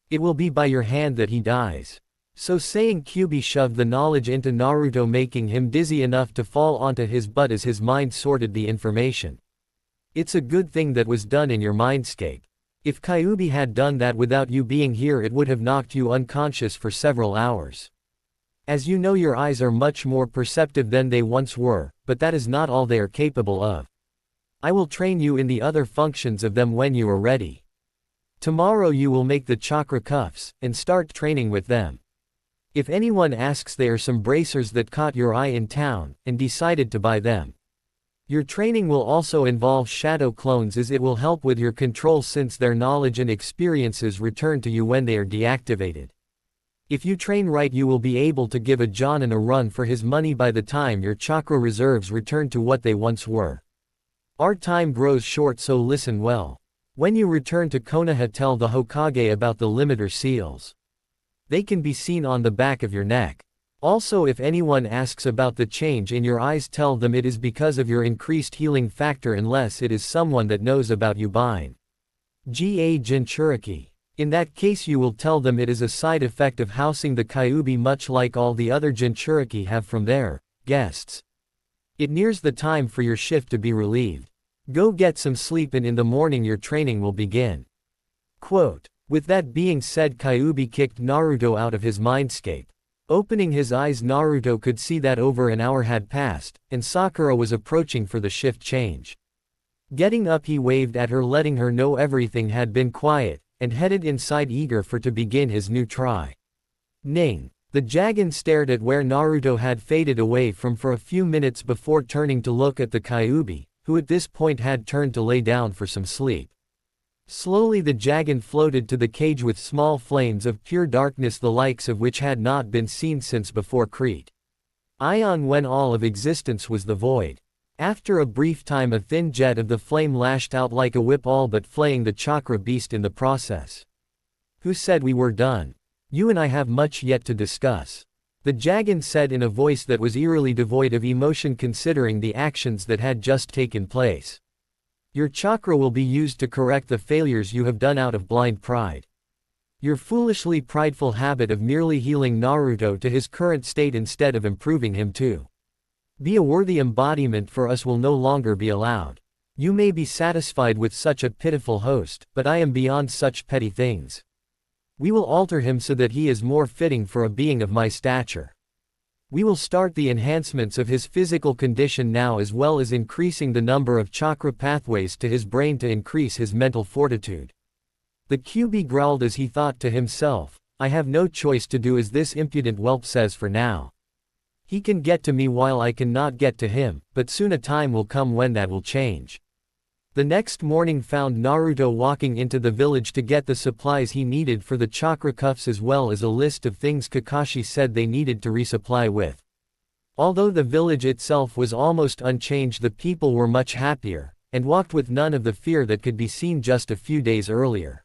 It will be by your hand that he dies. So saying, Kyuubi shoved the knowledge into Naruto, making him dizzy enough to fall onto his butt as his mind sorted the information. It's a good thing that was done in your mindscape. If Kyuubi had done that without you being here, it would have knocked you unconscious for several hours. As you know, your eyes are much more perceptive than they once were, but that is not all they are capable of. I will train you in the other functions of them when you are ready. Tomorrow you will make the chakra cuffs, and start training with them. If anyone asks, they are some bracers that caught your eye in town, and decided to buy them. Your training will also involve shadow clones, as it will help with your control since their knowledge and experiences return to you when they are deactivated. If you train right, you will be able to give a Jonin a run for his money by the time your chakra reserves return to what they once were. Our time grows short, so listen well. When you return to Konoha, tell the Hokage about the limiter seals. They can be seen on the back of your neck. Also, if anyone asks about the change in your eyes, tell them it is because of your increased healing factor, unless it is someone that knows about you buying Ga Jinchuriki. In that case, you will tell them it is a side effect of housing the Kyuubi, much like all the other Jinchuriki have from their guests. It nears the time for your shift to be relieved. Go get some sleep, and in the morning your training will begin. Quote. With that being said, Kyuubi kicked Naruto out of his mindscape. Opening his eyes, Naruto could see that over an hour had passed, and Sakura was approaching for the shift change. Getting up, he waved at her, letting her know everything had been quiet, and headed inside, eager to begin his new try. Ning. The Jagan stared at where Naruto had faded away from for a few minutes before turning to look at the Kyuubi, who at this point had turned to lay down for some sleep. Slowly the Jagan floated to the cage with small flames of pure darkness, the likes of which had not been seen since before Crete. Ion, when all of existence was the void. After a brief time, a thin jet of the flame lashed out like a whip, all but flaying the chakra beast in the process. Who said we were done? You and I have much yet to discuss. The Jagan said in a voice that was eerily devoid of emotion, considering the actions that had just taken place. Your chakra will be used to correct the failures you have done out of blind pride. Your foolishly prideful habit of merely healing Naruto to his current state instead of improving him to be a worthy embodiment for us will no longer be allowed. You may be satisfied with such a pitiful host, but I am beyond such petty things. We will alter him so that he is more fitting for a being of my stature. We will start the enhancements of his physical condition now, as well as increasing the number of chakra pathways to his brain to increase his mental fortitude. The Kyuubi growled as he thought to himself, I have no choice to do as this impudent whelp says for now. He can get to me while I cannot get to him, but soon a time will come when that will change. The next morning found Naruto walking into the village to get the supplies he needed for the chakra cuffs, as well as a list of things Kakashi said they needed to resupply with. Although the village itself was almost unchanged, the people were much happier, and walked with none of the fear that could be seen just a few days earlier.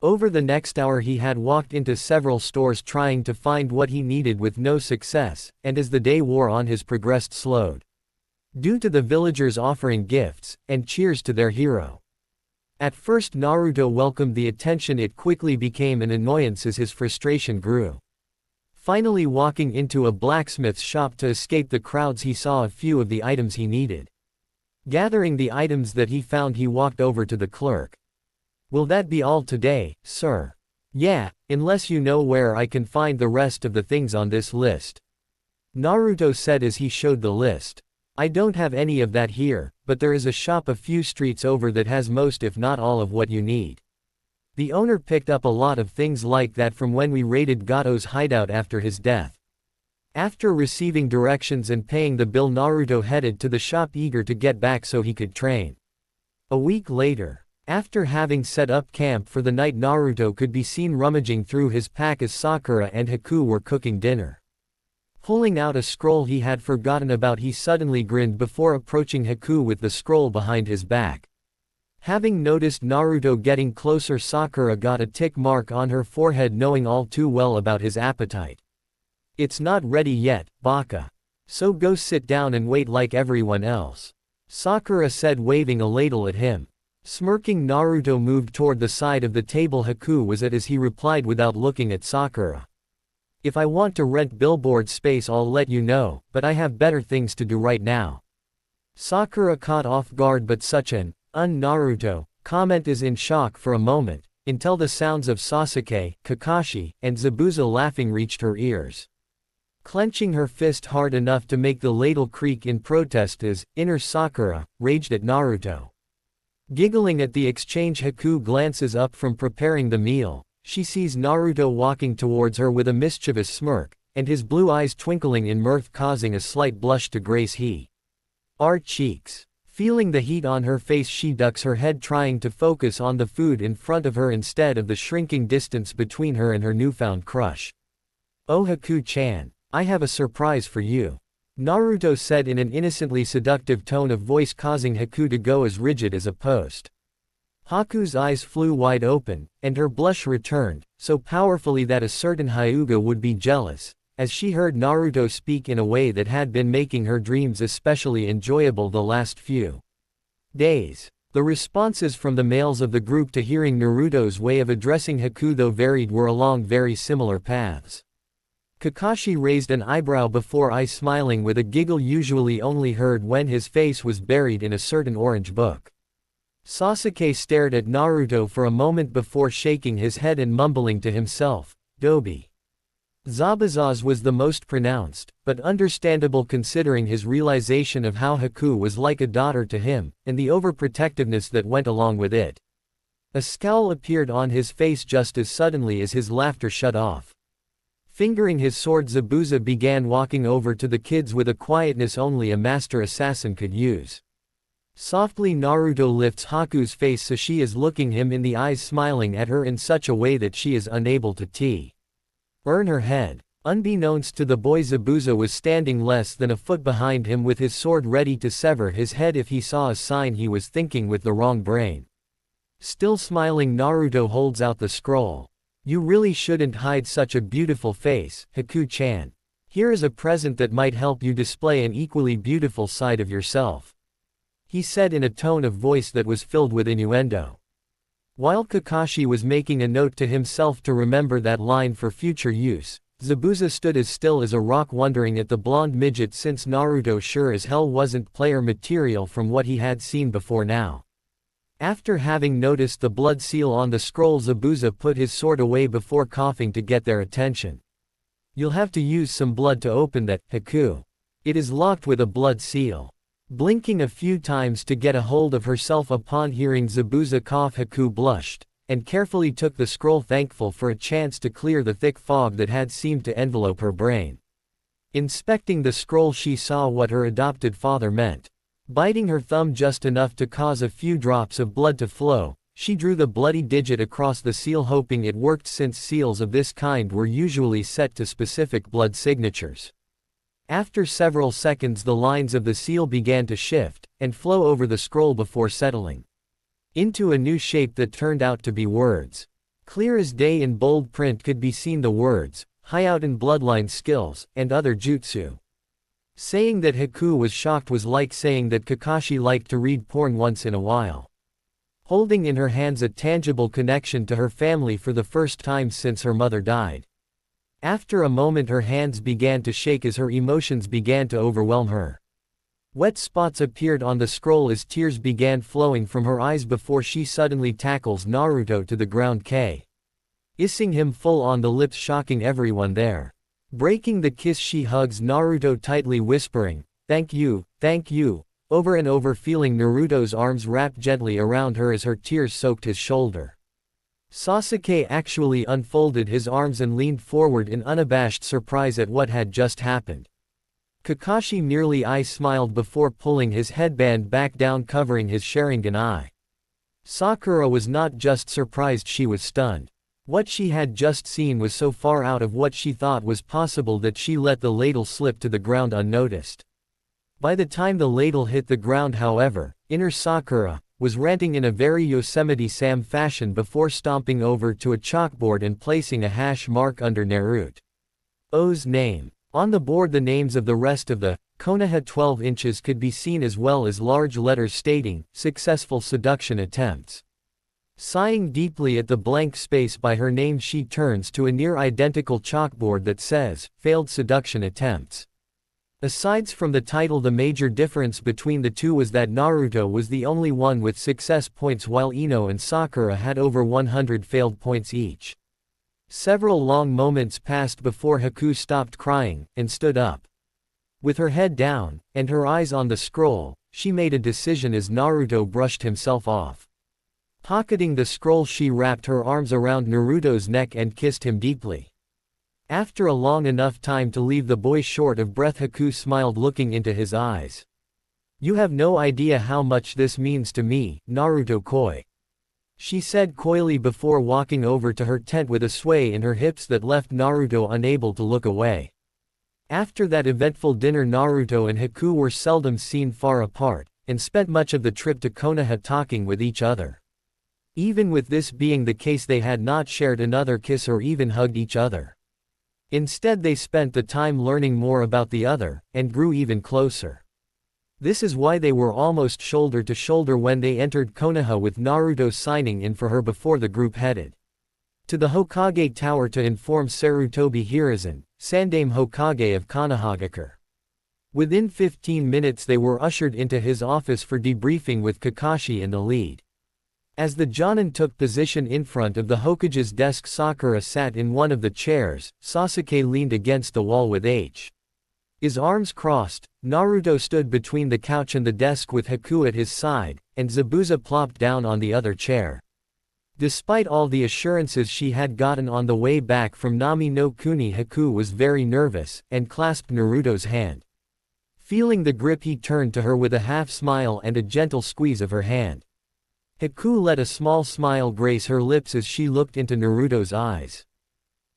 Over the next hour he had walked into several stores trying to find what he needed with no success, and as the day wore on his progress slowed. Due to the villagers offering gifts, and cheers to their hero. At first Naruto welcomed the attention, it quickly became an annoyance as his frustration grew. Finally walking into a blacksmith's shop to escape the crowds, he saw a few of the items he needed. Gathering the items that he found, he walked over to the clerk. Will that be all today, sir? Yeah, unless you know where I can find the rest of the things on this list. Naruto said as he showed the list. I don't have any of that here, but there is a shop a few streets over that has most if not all of what you need. The owner picked up a lot of things like that from when we raided Gato's hideout after his death. After receiving directions and paying the bill, Naruto headed to the shop, eager to get back so he could train. A week later, after having set up camp for the night, Naruto could be seen rummaging through his pack as Sakura and Haku were cooking dinner. Pulling out a scroll he had forgotten about, he suddenly grinned before approaching Haku with the scroll behind his back. Having noticed Naruto getting closer, Sakura got a tick mark on her forehead, knowing all too well about his appetite. It's not ready yet, Baka. So go sit down and wait like everyone else. Sakura said, waving a ladle at him. Smirking, Naruto moved toward the side of the table Haku was at as he replied without looking at Sakura. If I want to rent billboard space I'll let you know, but I have better things to do right now. Sakura caught off guard, but such an Naruto comment is in shock for a moment, until the sounds of Sasuke, Kakashi, and Zabuza laughing reached her ears. Clenching her fist hard enough to make the ladle creak in protest as inner Sakura raged at Naruto. Giggling at the exchange, Haku glances up from preparing the meal. She sees Naruto walking towards her with a mischievous smirk, and his blue eyes twinkling in mirth, causing a slight blush to grace her cheeks. Feeling the heat on her face, she ducks her head, trying to focus on the food in front of her instead of the shrinking distance between her and her newfound crush. "Oh Haku-chan, I have a surprise for you," Naruto said in an innocently seductive tone of voice, causing Haku to go as rigid as a post. Haku's eyes flew wide open, and her blush returned, so powerfully that a certain Hyuga would be jealous, as she heard Naruto speak in a way that had been making her dreams especially enjoyable the last few days. The responses from the males of the group to hearing Naruto's way of addressing Haku, though varied, were along very similar paths. Kakashi raised an eyebrow before smiling with a giggle usually only heard when his face was buried in a certain orange book. Sasuke stared at Naruto for a moment before shaking his head and mumbling to himself, "Dobi." Zabuza's was the most pronounced, but understandable considering his realization of how Haku was like a daughter to him, and the overprotectiveness that went along with it. A scowl appeared on his face just as suddenly as his laughter shut off. Fingering his sword, Zabuza began walking over to the kids with a quietness only a master assassin could use. Softly Naruto lifts Haku's face so she is looking him in the eyes, smiling at her in such a way that she is unable to turn her head. Unbeknownst to the boy, Zabuza was standing less than a foot behind him with his sword ready to sever his head if he saw a sign he was thinking with the wrong brain. Still smiling, Naruto holds out the scroll. "You really shouldn't hide such a beautiful face, Haku-chan. Here is a present that might help you display an equally beautiful side of yourself," he said in a tone of voice that was filled with innuendo. While Kakashi was making a note to himself to remember that line for future use, Zabuza stood as still as a rock, wondering at the blonde midget, since Naruto sure as hell wasn't player material from what he had seen before now. After having noticed the blood seal on the scroll, Zabuza put his sword away before coughing to get their attention. "You'll have to use some blood to open that, Haku. It is locked with a blood seal." Blinking a few times to get a hold of herself upon hearing Zabuza cough, Haku blushed, and carefully took the scroll, thankful for a chance to clear the thick fog that had seemed to envelope her brain. Inspecting the scroll, she saw what her adopted father meant. Biting her thumb just enough to cause a few drops of blood to flow, she drew the bloody digit across the seal, hoping it worked, since seals of this kind were usually set to specific blood signatures. After several seconds, the lines of the seal began to shift and flow over the scroll before settling into a new shape that turned out to be words. Clear as day in bold print could be seen the words, "Hyouten bloodline skills," and other jutsu. Saying that Haku was shocked was like saying that Kakashi liked to read porn once in a while. Holding in her hands a tangible connection to her family for the first time since her mother died. After a moment, her hands began to shake as her emotions began to overwhelm her. Wet spots appeared on the scroll as tears began flowing from her eyes before she suddenly tackles Naruto to the ground, kissing him full on the lips, shocking everyone there. Breaking the kiss, she hugs Naruto tightly, whispering, thank you," over and over, feeling Naruto's arms wrap gently around her as her tears soaked his shoulder. Sasuke actually unfolded his arms and leaned forward in unabashed surprise at what had just happened. Kakashi merely smiled before pulling his headband back down, covering his Sharingan. Sakura was not just surprised, she was stunned. What she had just seen was so far out of what she thought was possible that she let the ladle slip to the ground unnoticed. By the time the ladle hit the ground, however, inner Sakura was ranting in a very Yosemite Sam fashion before stomping over to a chalkboard and placing a hash mark under Naruto's name. On the board, the names of the rest of the Konoha 12 inches could be seen, as well as large letters stating, "Successful seduction attempts." Sighing deeply at the blank space by her name, she turns to a near-identical chalkboard that says, "Failed seduction attempts." Aside from the title, the major difference between the two was that Naruto was the only one with success points, while Ino and Sakura had over 100 failed points each. Several long moments passed before Haku stopped crying and stood up. With her head down, and her eyes on the scroll, she made a decision as Naruto brushed himself off. Pocketing the scroll, she wrapped her arms around Naruto's neck and kissed him deeply. After a long enough time to leave the boy short of breath, Haku smiled, looking into his eyes. "You have no idea how much this means to me, Naruto Koi," she said coyly before walking over to her tent with a sway in her hips that left Naruto unable to look away. After that eventful dinner, Naruto and Haku were seldom seen far apart, and spent much of the trip to Konoha talking with each other. Even with this being the case, they had not shared another kiss or even hugged each other. Instead, they spent the time learning more about the other, and grew even closer. This is why they were almost shoulder to shoulder when they entered Konoha, with Naruto signing in for her before the group headed to the Hokage Tower to inform Sarutobi Hiruzen, Sandaime Hokage of Konohagakure. Within 15 minutes they were ushered into his office for debriefing, with Kakashi in the lead. As the Jonin took position in front of the Hokage's desk, Sakura sat in one of the chairs. Sasuke leaned against the wall with his arms crossed. Naruto stood between the couch and the desk with Haku at his side, and Zabuza plopped down on the other chair. Despite all the assurances she had gotten on the way back from Nami no Kuni, Haku was very nervous, and clasped Naruto's hand. Feeling the grip, he turned to her with a half smile and a gentle squeeze of her hand. Haku let a small smile grace her lips as she looked into Naruto's eyes.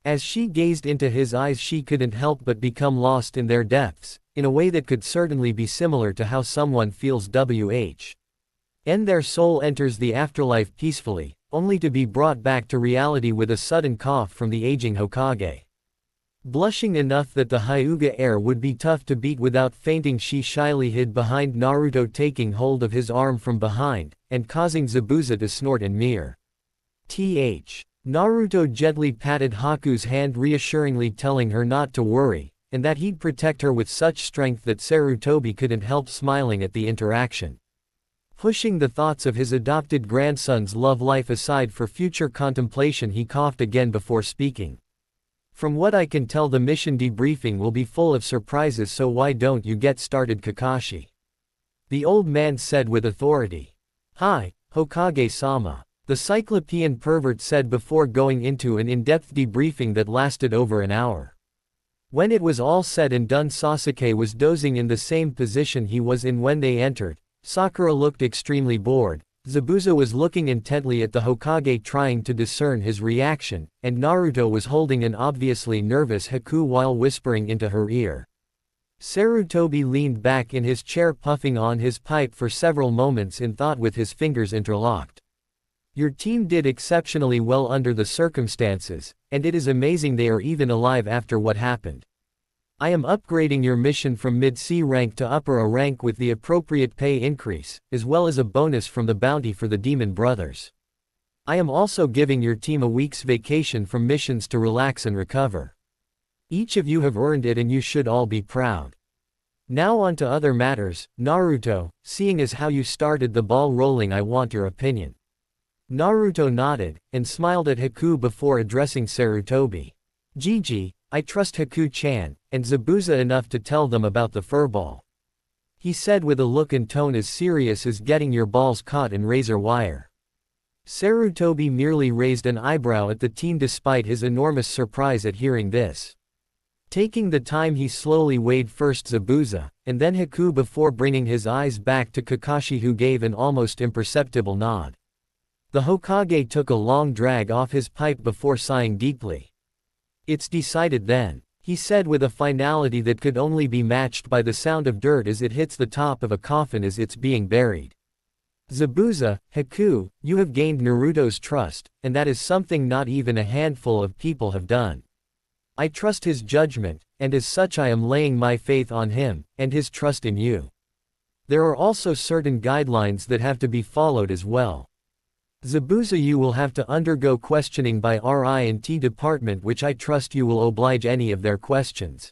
As she gazed into his eyes, she couldn't help but become lost in their depths, in a way that could certainly be similar to how someone feels when their soul enters the afterlife peacefully, only to be brought back to reality with a sudden cough from the aging Hokage. Blushing enough that the Hyuga air would be tough to beat without fainting, she shyly hid behind Naruto, taking hold of his arm from behind, and causing Zabuza to snort in mirror. Naruto gently patted Haku's hand, reassuringly telling her not to worry, and that he'd protect her with such strength that Sarutobi couldn't help smiling at the interaction. Pushing the thoughts of his adopted grandson's love life aside for future contemplation, he coughed again before speaking. "From what I can tell, the mission debriefing will be full of surprises, so why don't you get started, Kakashi?" the old man said with authority. "Hi, Hokage-sama," the Cyclopean pervert said before going into an in-depth debriefing that lasted over an hour. When it was all said and done, Sasuke was dozing in the same position he was in when they entered. Sakura looked extremely bored. Zabuza was looking intently at the Hokage, trying to discern his reaction, and Naruto was holding an obviously nervous Haku while whispering into her ear. Sarutobi leaned back in his chair, puffing on his pipe for several moments in thought with his fingers interlocked. "Your team did exceptionally well under the circumstances, and it is amazing they are even alive after what happened. I am upgrading your mission from mid-C rank to upper A rank with the appropriate pay increase, as well as a bonus from the bounty for the Demon Brothers. I am also giving your team a week's vacation from missions to relax and recover. Each of you have earned it and you should all be proud. Now on to other matters, Naruto, seeing as how you started the ball rolling, I want your opinion." Naruto nodded, and smiled at Haku before addressing Sarutobi. "Gigi, I trust Haku-chan, and Zabuza enough to tell them about the furball," he said with a look and tone as serious as getting your balls caught in razor wire. Sarutobi merely raised an eyebrow at the teen despite his enormous surprise at hearing this. Taking the time, he slowly weighed first Zabuza, and then Haku before bringing his eyes back to Kakashi, who gave an almost imperceptible nod. The Hokage took a long drag off his pipe before sighing deeply. "It's decided then," he said with a finality that could only be matched by the sound of dirt as it hits the top of a coffin as it's being buried. "Zabuza, Haku, you have gained Naruto's trust, and that is something not even a handful of people have done. I trust his judgment, and as such I am laying my faith on him, and his trust in you. There are also certain guidelines that have to be followed as well. Zabuza, you will have to undergo questioning by R.I.T. department, which I trust you will oblige any of their questions.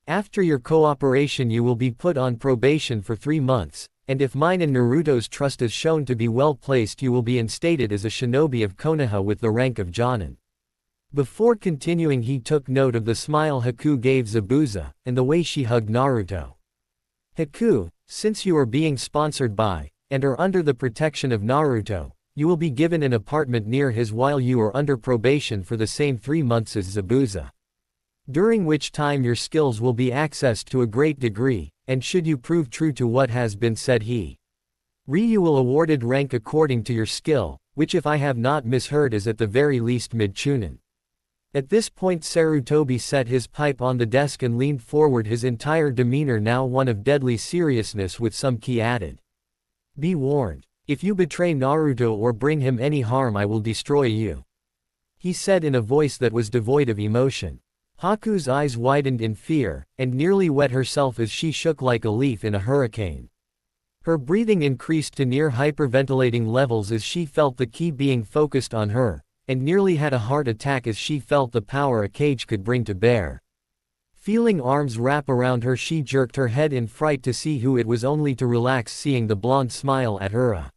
After your cooperation you will be put on probation for 3 months, and if mine and Naruto's trust is shown to be well placed, you will be instated as a shinobi of Konoha with the rank of Jonin." Before continuing, he took note of the smile Haku gave Zabuza, and the way she hugged Naruto. "Haku, Since you are being sponsored by, and are under the protection of Naruto, you will be given an apartment near his while you are under probation for the same 3 months as Zabuza. During which time your skills will be accessed to a great degree, and should you prove true to what has been said you will awarded rank according to your skill, which if I have not misheard is at the very least mid-chunin. At this point Sarutobi set his pipe on the desk and leaned forward, his entire demeanor now one of deadly seriousness with some key added. Be warned. If you betray Naruto or bring him any harm I will destroy you. He said in a voice that was devoid of emotion. Haku's eyes widened in fear, and nearly wet herself as she shook like a leaf in a hurricane. Her breathing increased to near hyperventilating levels as she felt the ki being focused on her, and nearly had a heart attack as she felt the power a cage could bring to bear. Feeling arms wrap around her, she jerked her head in fright to see who it was, only to relax seeing the blonde smile at her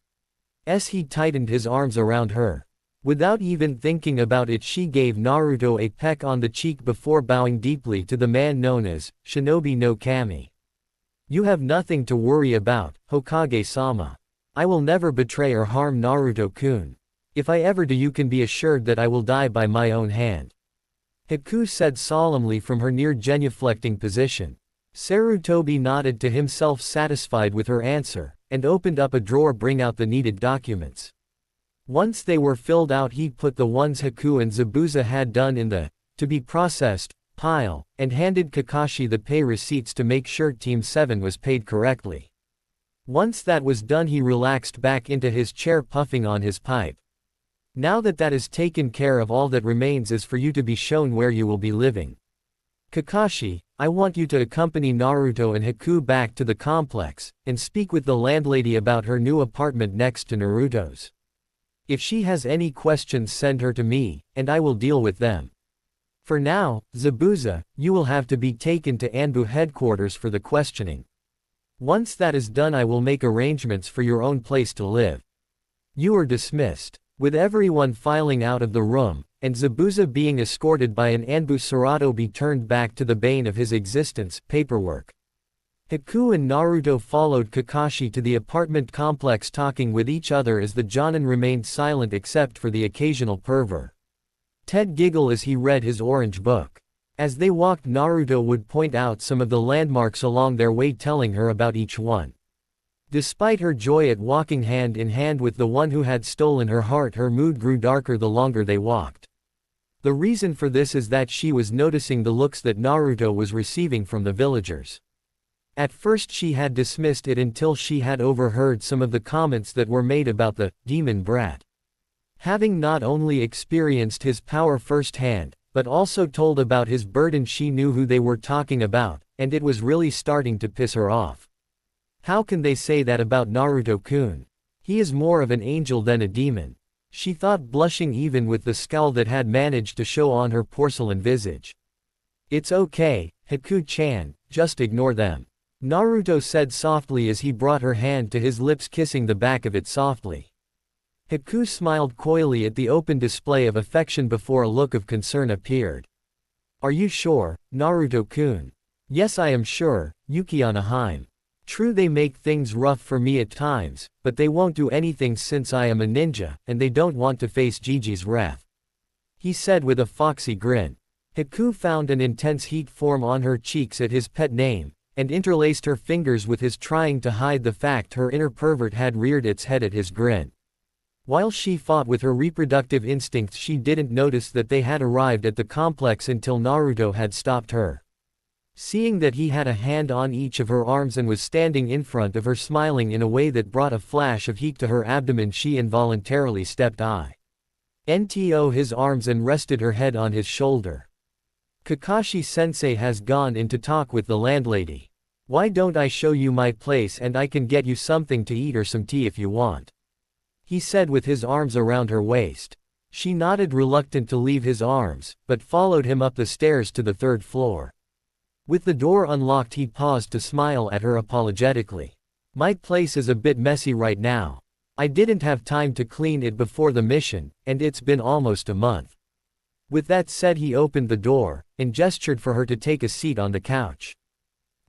as he tightened his arms around her. Without even thinking about it she gave Naruto a peck on the cheek before bowing deeply to the man known as Shinobi no Kami. You have nothing to worry about, Hokage-sama. I will never betray or harm Naruto-kun. If I ever do you can be assured that I will die by my own hand. Haku said solemnly from her near genuflecting position. Sarutobi nodded to himself satisfied with her answer, and opened up a drawer bring out the needed documents. Once they were filled out he put the ones Haku and Zabuza had done in the to be processed pile, and handed Kakashi the pay receipts to make sure Team 7 was paid correctly. Once that was done he relaxed back into his chair puffing on his pipe. Now that that is taken care of, all that remains is for you to be shown where you will be living. Kakashi, I want you to accompany Naruto and Haku back to the complex, and speak with the landlady about her new apartment next to Naruto's. If she has any questions send her to me, and I will deal with them. For now, Zabuza, you will have to be taken to Anbu headquarters for the questioning. Once that is done I will make arrangements for your own place to live. You are dismissed. With everyone filing out of the room, and Zabuza being escorted by an Anbu, Sarutobi turned back to the bane of his existence, paperwork. Haku and Naruto followed Kakashi to the apartment complex talking with each other as the Jonin remained silent except for the occasional pervert. Ted giggled as he read his orange book. As they walked Naruto would point out some of the landmarks along their way telling her about each one. Despite her joy at walking hand in hand with the one who had stolen her heart, her mood grew darker the longer they walked. The reason for this is that she was noticing the looks that Naruto was receiving from the villagers. At first she had dismissed it until she had overheard some of the comments that were made about the demon brat. Having not only experienced his power firsthand, but also told about his burden, she knew who they were talking about, and it was really starting to piss her off. How can they say that about Naruto-kun? He is more of an angel than a demon. She thought, blushing even with the scowl that had managed to show on her porcelain visage. It's okay, Haku-chan, just ignore them. Naruto said softly as he brought her hand to his lips, kissing the back of it softly. Haku smiled coyly at the open display of affection before a look of concern appeared. Are you sure, Naruto-kun? Yes, I am sure, Yuki-Anaheim. True, they make things rough for me at times, but they won't do anything since I am a ninja, and they don't want to face Gigi's wrath. He said with a foxy grin. Haku found an intense heat form on her cheeks at his pet name, and interlaced her fingers with his, trying to hide the fact her inner pervert had reared its head at his grin. While she fought with her reproductive instincts, she didn't notice that they had arrived at the complex until Naruto had stopped her. Seeing that he had a hand on each of her arms and was standing in front of her smiling in a way that brought a flash of heat to her abdomen, she involuntarily stepped into his arms and rested her head on his shoulder. Kakashi-sensei has gone in to talk with the landlady. Why don't I show you my place and I can get you something to eat or some tea if you want? He said with his arms around her waist. She nodded, reluctant to leave his arms, but followed him up the stairs to the 3rd floor. With the door unlocked he paused to smile at her apologetically. My place is a bit messy right now. I didn't have time to clean it before the mission, and it's been almost a month. With that said he opened the door, and gestured for her to take a seat on the couch.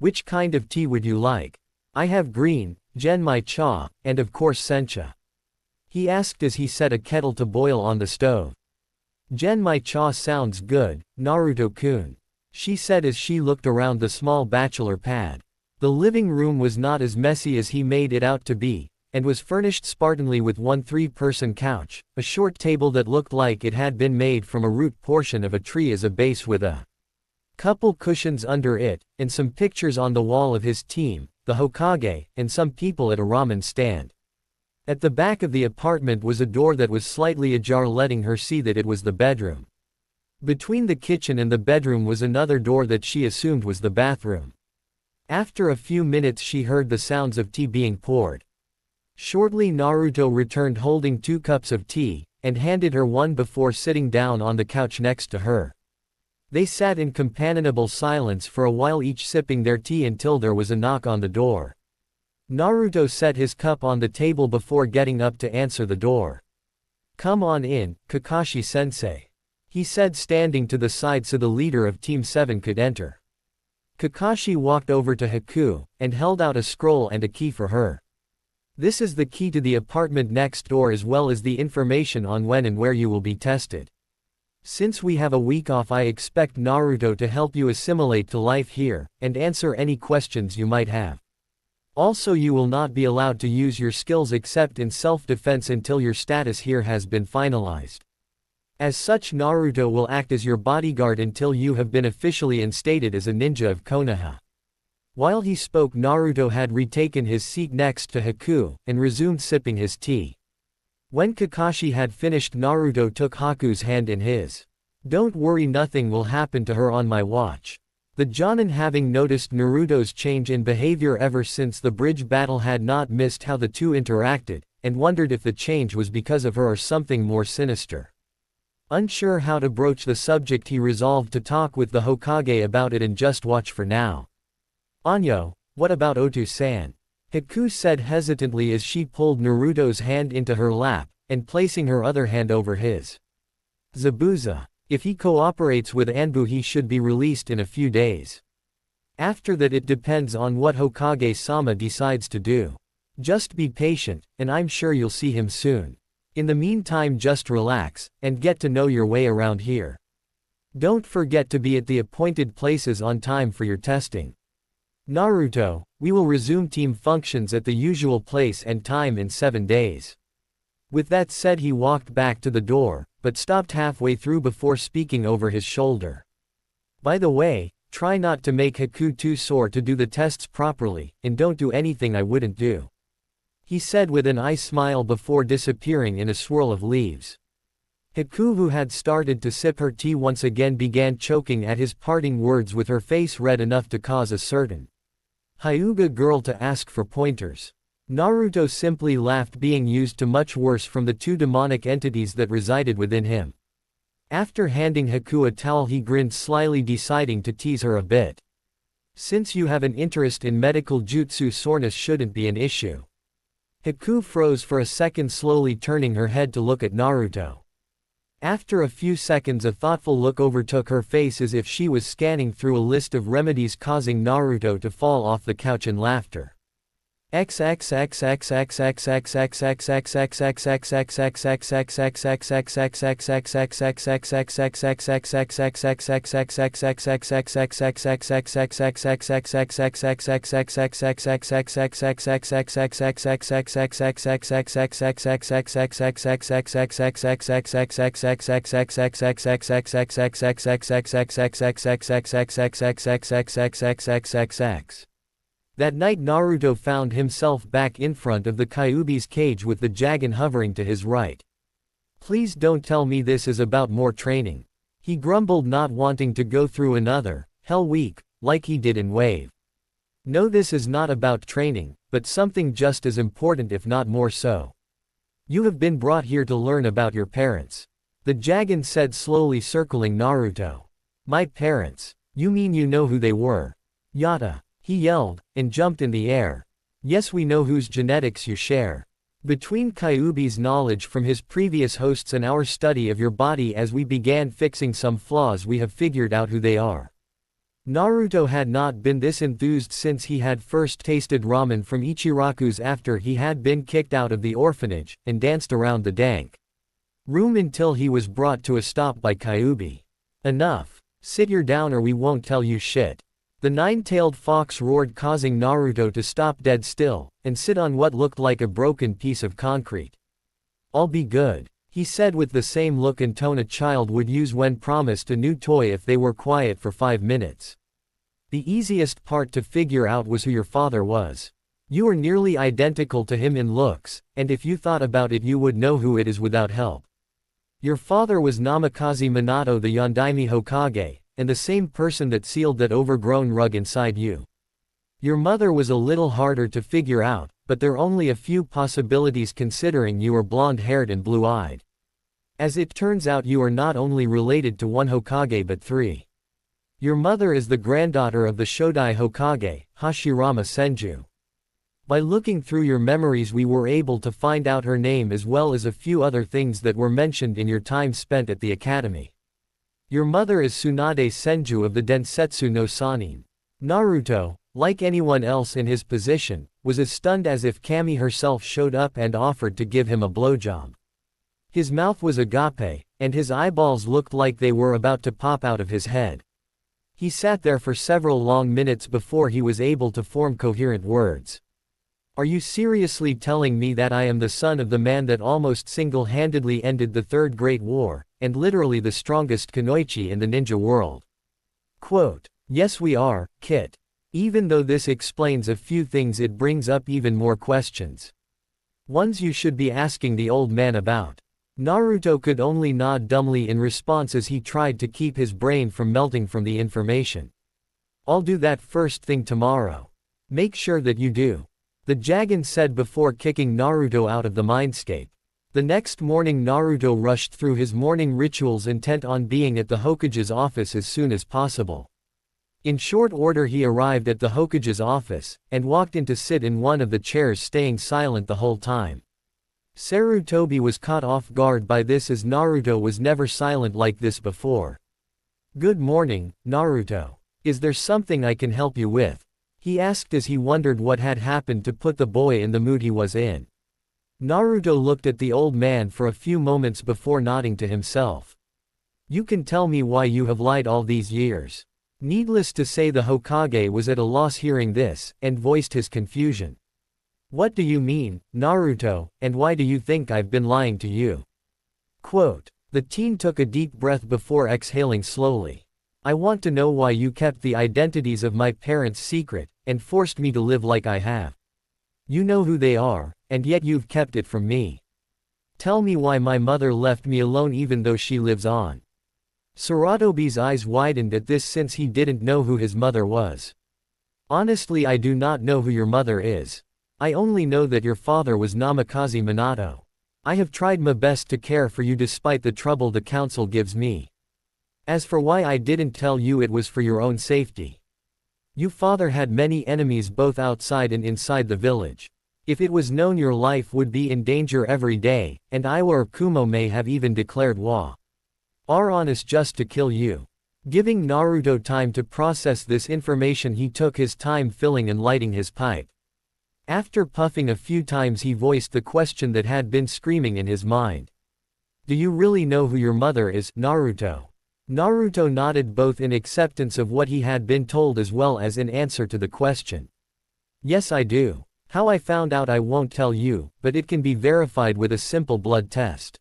Which kind of tea would you like? I have green, Genmai cha, and of course sencha. He asked as he set a kettle to boil on the stove. Genmai cha sounds good, Naruto-kun, she said as she looked around the small bachelor pad. The living room was not as messy as he made it out to be, and was furnished spartanly with one 3-person couch, a short table that looked like it had been made from a root portion of a tree as a base with a couple cushions under it, and some pictures on the wall of his team, the Hokage, and some people at a ramen stand. At the back of the apartment was a door that was slightly ajar, letting her see that it was the bedroom. Between the kitchen and the bedroom was another door that she assumed was the bathroom. After a few minutes she heard the sounds of tea being poured. Shortly Naruto returned holding 2 cups of tea, and handed her one before sitting down on the couch next to her. They sat in companionable silence for a while, each sipping their tea, until there was a knock on the door. Naruto set his cup on the table before getting up to answer the door. "Come on in, Kakashi-sensei," he said, standing to the side so the leader of Team 7 could enter. Kakashi walked over to Haku, and held out a scroll and a key for her. "This is the key to the apartment next door, as well as the information on when and where you will be tested. Since we have a week off, I expect Naruto to help you assimilate to life here, and answer any questions you might have. Also, you will not be allowed to use your skills except in self-defense until your status here has been finalized. As such, Naruto will act as your bodyguard until you have been officially instated as a ninja of Konoha." While he spoke, Naruto had retaken his seat next to Haku, and resumed sipping his tea. When Kakashi had finished, Naruto took Haku's hand in his. "Don't worry, nothing will happen to her on my watch." The Jonin, having noticed Naruto's change in behavior ever since the bridge battle, had not missed how the two interacted, and wondered if the change was because of her or something more sinister. Unsure how to broach the subject, he resolved to talk with the Hokage about it and just watch for now. "Anyo, what about Otu-san?" Haku said hesitantly as she pulled Naruto's hand into her lap, and placing her other hand over his. "Zabuza. If he cooperates with Anbu, he should be released in a few days. After that, it depends on what Hokage-sama decides to do. Just be patient, and I'm sure you'll see him soon. In the meantime, just relax, and get to know your way around here. Don't forget to be at the appointed places on time for your testing. Naruto, we will resume team functions at the usual place and time in 7 days." With that said, he walked back to the door, but stopped halfway through before speaking over his shoulder. "By the way, try not to make Haku too sore to do the tests properly, and don't do anything I wouldn't do," he said with an eye smile before disappearing in a swirl of leaves. Haku, who had started to sip her tea once again, began choking at his parting words, with her face red enough to cause a certain Hyuga girl to ask for pointers. Naruto simply laughed, being used to much worse from the 2 demonic entities that resided within him. After handing Haku a towel, he grinned slyly, deciding to tease her a bit. "Since you have an interest in medical jutsu, soreness shouldn't be an issue." Haku froze for a second, slowly turning her head to look at Naruto. After a few seconds, a thoughtful look overtook her face, as if she was scanning through a list of remedies, causing Naruto to fall off the couch in laughter. That night, Naruto found himself back in front of the Kyuubi's cage with the Jagan hovering to his right. "Please don't tell me this is about more training," he grumbled, not wanting to go through another Hell Week, like he did in Wave. "No, this is not about training, but something just as important, if not more so. You have been brought here to learn about your parents," the Jagan said, slowly circling Naruto. "My parents? You mean you know who they were? Yata," he yelled, and jumped in the air. "Yes, we know whose genetics you share. Between Kyuubi's knowledge from his previous hosts and our study of your body as we began fixing some flaws, we have figured out who they are." Naruto had not been this enthused since he had first tasted ramen from Ichiraku's after he had been kicked out of the orphanage, and danced around the dank room until he was brought to a stop by Kyuubi. Enough. Sit your down or we won't tell you shit. The nine-tailed fox roared, causing Naruto to stop dead still, and sit on what looked like a broken piece of concrete. I'll be good, he said with the same look and tone a child would use when promised a new toy if they were quiet for 5 minutes. The easiest part to figure out was who your father was. You are nearly identical to him in looks, and if you thought about it you would know who it is without help. Your father was Namikaze Minato, the Yondaime Hokage, and the same person that sealed that overgrown rug inside you. Your mother was a little harder to figure out, but there are only a few possibilities considering you are blonde-haired and blue-eyed. As it turns out you are not only related to one Hokage but 3. Your mother is the granddaughter of the Shodai Hokage, Hashirama Senju. By looking through your memories we were able to find out her name as well as a few other things that were mentioned in your time spent at the academy. Your mother is Tsunade Senju of the Densetsu no Sanin. Naruto, like anyone else in his position, was as stunned as if Kami herself showed up and offered to give him a blowjob. His mouth was agape, and his eyeballs looked like they were about to pop out of his head. He sat there for several long minutes before he was able to form coherent words. Are you seriously telling me that I am the son of the man that almost single-handedly ended the Third Great War, and literally the strongest kunoichi in the ninja world? Quote, yes we are, Kit. Even though this explains a few things it brings up even more questions. Ones you should be asking the old man about. Naruto could only nod dumbly in response as he tried to keep his brain from melting from the information. I'll do that first thing tomorrow. Make sure that you do. The Jagan said before kicking Naruto out of the mindscape. The next morning Naruto rushed through his morning rituals intent on being at the Hokage's office as soon as possible. In short order he arrived at the Hokage's office, and walked in to sit in one of the chairs staying silent the whole time. Sarutobi was caught off guard by this as Naruto was never silent like this before. Good morning, Naruto. Is there something I can help you with? He asked as he wondered what had happened to put the boy in the mood he was in. Naruto looked at the old man for a few moments before nodding to himself. You can tell me why you have lied all these years. Needless to say the Hokage was at a loss hearing this, and voiced his confusion. What do you mean, Naruto, and why do you think I've been lying to you? Quote, the teen took a deep breath before exhaling slowly. I want to know why you kept the identities of my parents secret, and forced me to live like I have. You know who they are, and yet you've kept it from me. Tell me why my mother left me alone even though she lives on. Sarutobi's eyes widened at this since he didn't know who his mother was. Honestly I do not know who your mother is. I only know that your father was Namikaze Minato. I have tried my best to care for you despite the trouble the council gives me. As for why I didn't tell you, it was for your own safety. Your father had many enemies both outside and inside the village. If it was known your life would be in danger every day, and Iwa or Kumo may have even declared war on us just to kill you. Giving Naruto time to process this information he took his time filling and lighting his pipe. After puffing a few times he voiced the question that had been screaming in his mind. Do you really know who your mother is, Naruto? Naruto nodded both in acceptance of what he had been told as well as in answer to the question. Yes I do. How I found out I won't tell you, but it can be verified with a simple blood test.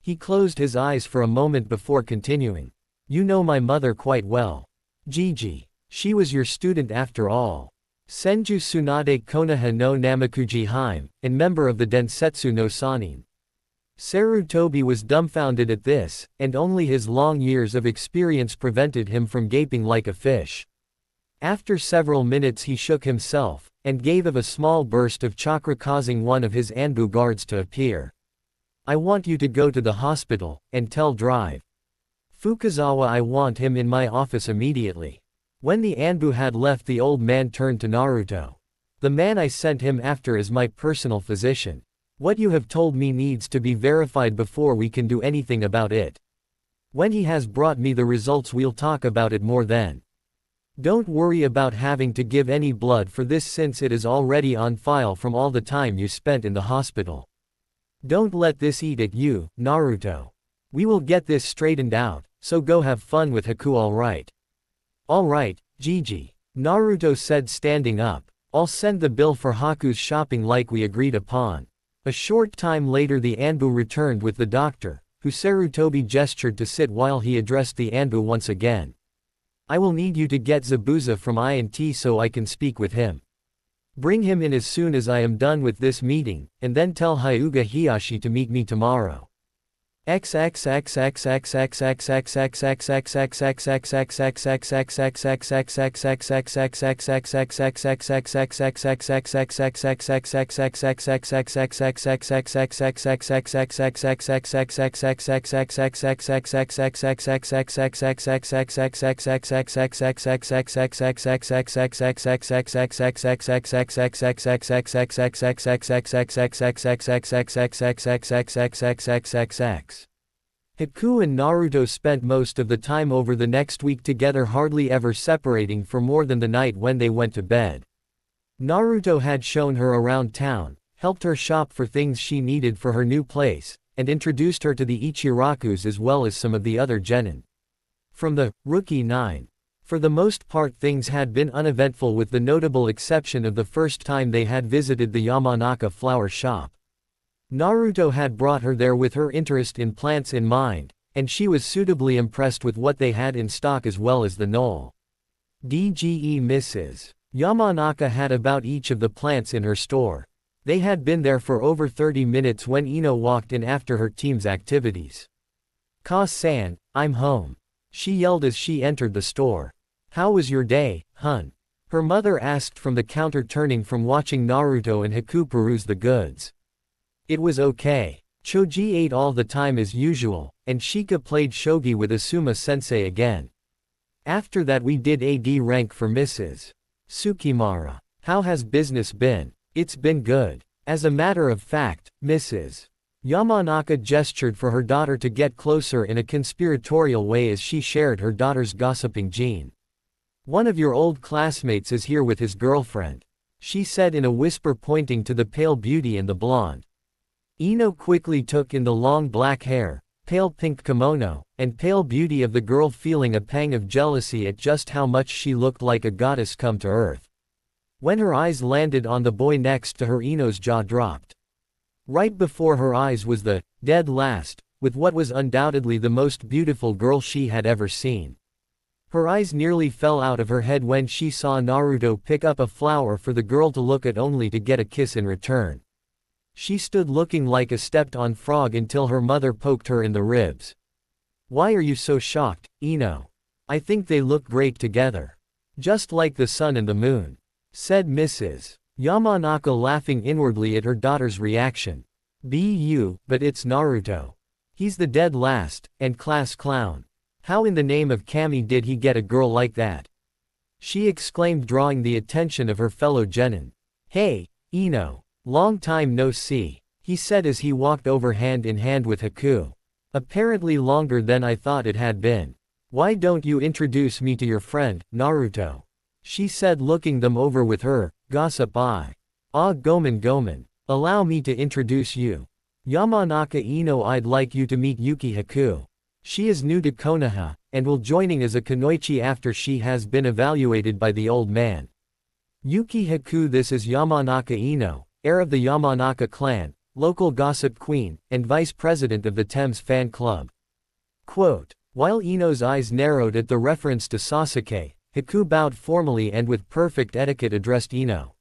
He closed his eyes for a moment before continuing. You know my mother quite well. Gigi. She was your student after all. Senju Tsunade Konoha no Namakuji Hime, and member of the Densetsu no Sanin. Sarutobi was dumbfounded at this, and only his long years of experience prevented him from gaping like a fish. After several minutes he shook himself, and gave a small burst of chakra causing one of his Anbu guards to appear. I want you to go to the hospital, and tell Drive Fukazawa I want him in my office immediately. When the Anbu had left the old man turned to Naruto. The man I sent him after is my personal physician. What you have told me needs to be verified before we can do anything about it. When he has brought me the results we'll talk about it more then. Don't worry about having to give any blood for this since it is already on file from all the time you spent in the hospital. Don't let this eat at you, Naruto. We will get this straightened out, so go have fun with Haku, alright? Alright, Gigi. Naruto said, standing up. I'll send the bill for Haku's shopping like we agreed upon. A short time later the Anbu returned with the doctor, who Sarutobi gestured to sit while he addressed the Anbu once again. I will need you to get Zabuza from INT so I can speak with him. Bring him in as soon as I am done with this meeting, and then tell Hyuga Hiyashi to meet me tomorrow. Haku and Naruto spent most of the time over the next week together, hardly ever separating for more than the night when they went to bed. Naruto had shown her around town, helped her shop for things she needed for her new place, and introduced her to the Ichirakus as well as some of the other genin. From the Rookie 9. For the most part things had been uneventful with the notable exception of the first time they had visited the Yamanaka flower shop. Naruto had brought her there with her interest in plants in mind, and she was suitably impressed with what they had in stock as well as the knoll. DGE Mrs. Yamanaka had about each of the plants in her store. They had been there for over 30 minutes when Ino walked in after her team's activities. Ka-san, I'm home. She yelled as she entered the store. How was your day, hun? Her mother asked from the counter, turning from watching Naruto and Haku peruse the goods. It was okay. Choji ate all the time as usual, and Shika played shogi with Asuma-sensei again. After that we did AD rank for Mrs. Tsukimura. How has business been? It's been good. As a matter of fact, Mrs. Yamanaka gestured for her daughter to get closer in a conspiratorial way as she shared her daughter's gossiping gene. One of your old classmates is here with his girlfriend, she said in a whisper, pointing to the pale beauty and the blonde. Ino quickly took in the long black hair, pale pink kimono, and pale beauty of the girl, feeling a pang of jealousy at just how much she looked like a goddess come to earth. When her eyes landed on the boy next to her, Ino's jaw dropped. Right before her eyes was the dead last, with what was undoubtedly the most beautiful girl she had ever seen. Her eyes nearly fell out of her head when she saw Naruto pick up a flower for the girl to look at, only to get a kiss in return. She stood looking like a stepped-on frog until her mother poked her in the ribs. Why are you so shocked, Ino? I think they look great together. Just like the sun and the moon, said Mrs. Yamanaka, laughing inwardly at her daughter's reaction. But it's Naruto. He's the dead last, and class clown. How in the name of Kami did he get a girl like that? She exclaimed, drawing the attention of her fellow genin. Hey, Ino. Long time no see, he said as he walked over hand in hand with Haku. Apparently longer than I thought it had been. Why don't you introduce me to your friend, Naruto? She said, looking them over with her gossip eye. Ah, Gomen. Allow me to introduce you. Yamanaka Ino, I'd like you to meet Yuki Haku. She is new to Konoha, and will joining as a kunoichi after she has been evaluated by the old man. Yuki Haku, this is Yamanaka Ino, heir of the Yamanaka clan, local gossip queen, and vice president of the Thames fan club. Quote, while Ino's eyes narrowed at the reference to Sasuke, Haku bowed formally and with perfect etiquette addressed Ino.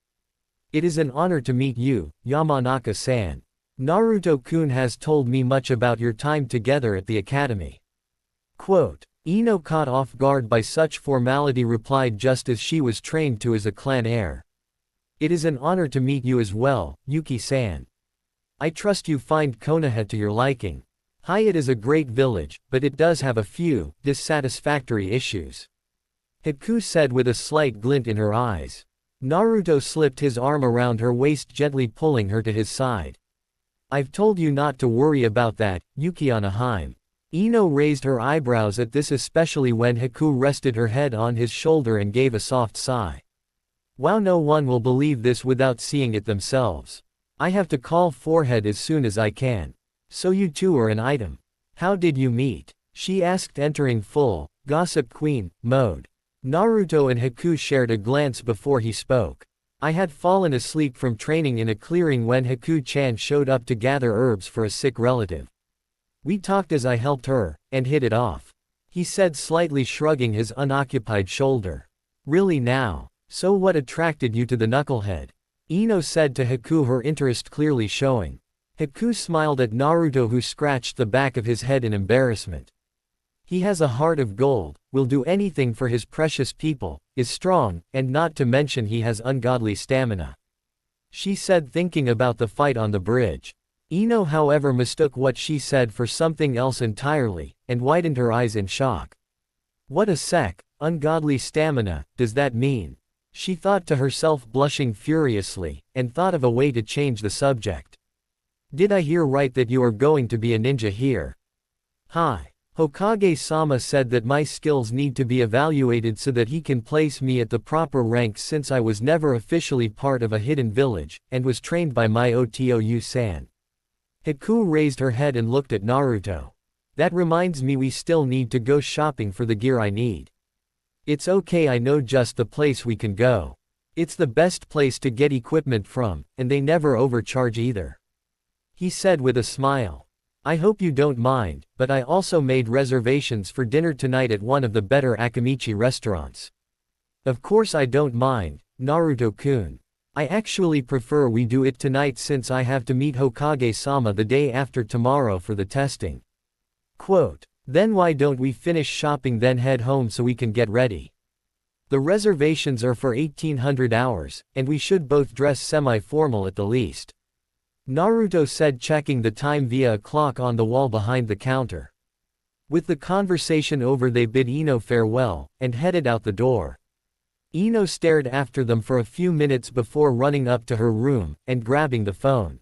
It is an honor to meet you, Yamanaka-san. Naruto-kun has told me much about your time together at the academy. Quote, Ino, caught off guard by such formality, replied just as she was trained to as a clan heir. It is an honor to meet you as well, Yuki-san. I trust you find Konoha to your liking. It is a great village, but it does have a few dissatisfactory issues. Haku said with a slight glint in her eyes. Naruto slipped his arm around her waist, gently pulling her to his side. I've told you not to worry about that, Yuki Anaheim. Ino raised her eyebrows at this, especially when Haku rested her head on his shoulder and gave a soft sigh. Wow, no one will believe this without seeing it themselves. I have to call Forehead as soon as I can. So you two are an item. How did you meet? She asked, entering full Gossip Queen mode. Naruto and Haku shared a glance before he spoke. I had fallen asleep from training in a clearing when Haku-chan showed up to gather herbs for a sick relative. We talked as I helped her, and hit it off. He said, slightly shrugging his unoccupied shoulder. Really now? So what attracted you to the knucklehead? Ino said to Haku, her interest clearly showing. Haku smiled at Naruto, who scratched the back of his head in embarrassment. He has a heart of gold, will do anything for his precious people, is strong, and not to mention he has ungodly stamina. She said, thinking about the fight on the bridge. Ino, however, mistook what she said for something else entirely, and widened her eyes in shock. What a sec, ungodly stamina, does that mean? She thought to herself, blushing furiously, and thought of a way to change the subject. Did I hear right that you are going to be a ninja here? Hi. Hokage-sama said that my skills need to be evaluated so that he can place me at the proper rank, since I was never officially part of a hidden village, and was trained by my Otou-san. Haku raised her head and looked at Naruto. That reminds me, we still need to go shopping for the gear I need. It's okay, I know just the place we can go. It's the best place to get equipment from, and they never overcharge either. He said with a smile. I hope you don't mind, but I also made reservations for dinner tonight at one of the better Akamichi restaurants. Of course I don't mind, Naruto-kun. I actually prefer we do it tonight, since I have to meet Hokage-sama the day after tomorrow for the testing. Quote, then why don't we finish shopping then head home so we can get ready? The reservations are for 1800 hours, and we should both dress semi-formal at the least. Naruto said, checking the time via a clock on the wall behind the counter. With the conversation over, they bid Ino farewell, and headed out the door. Ino stared after them for a few minutes before running up to her room, and grabbing the phone.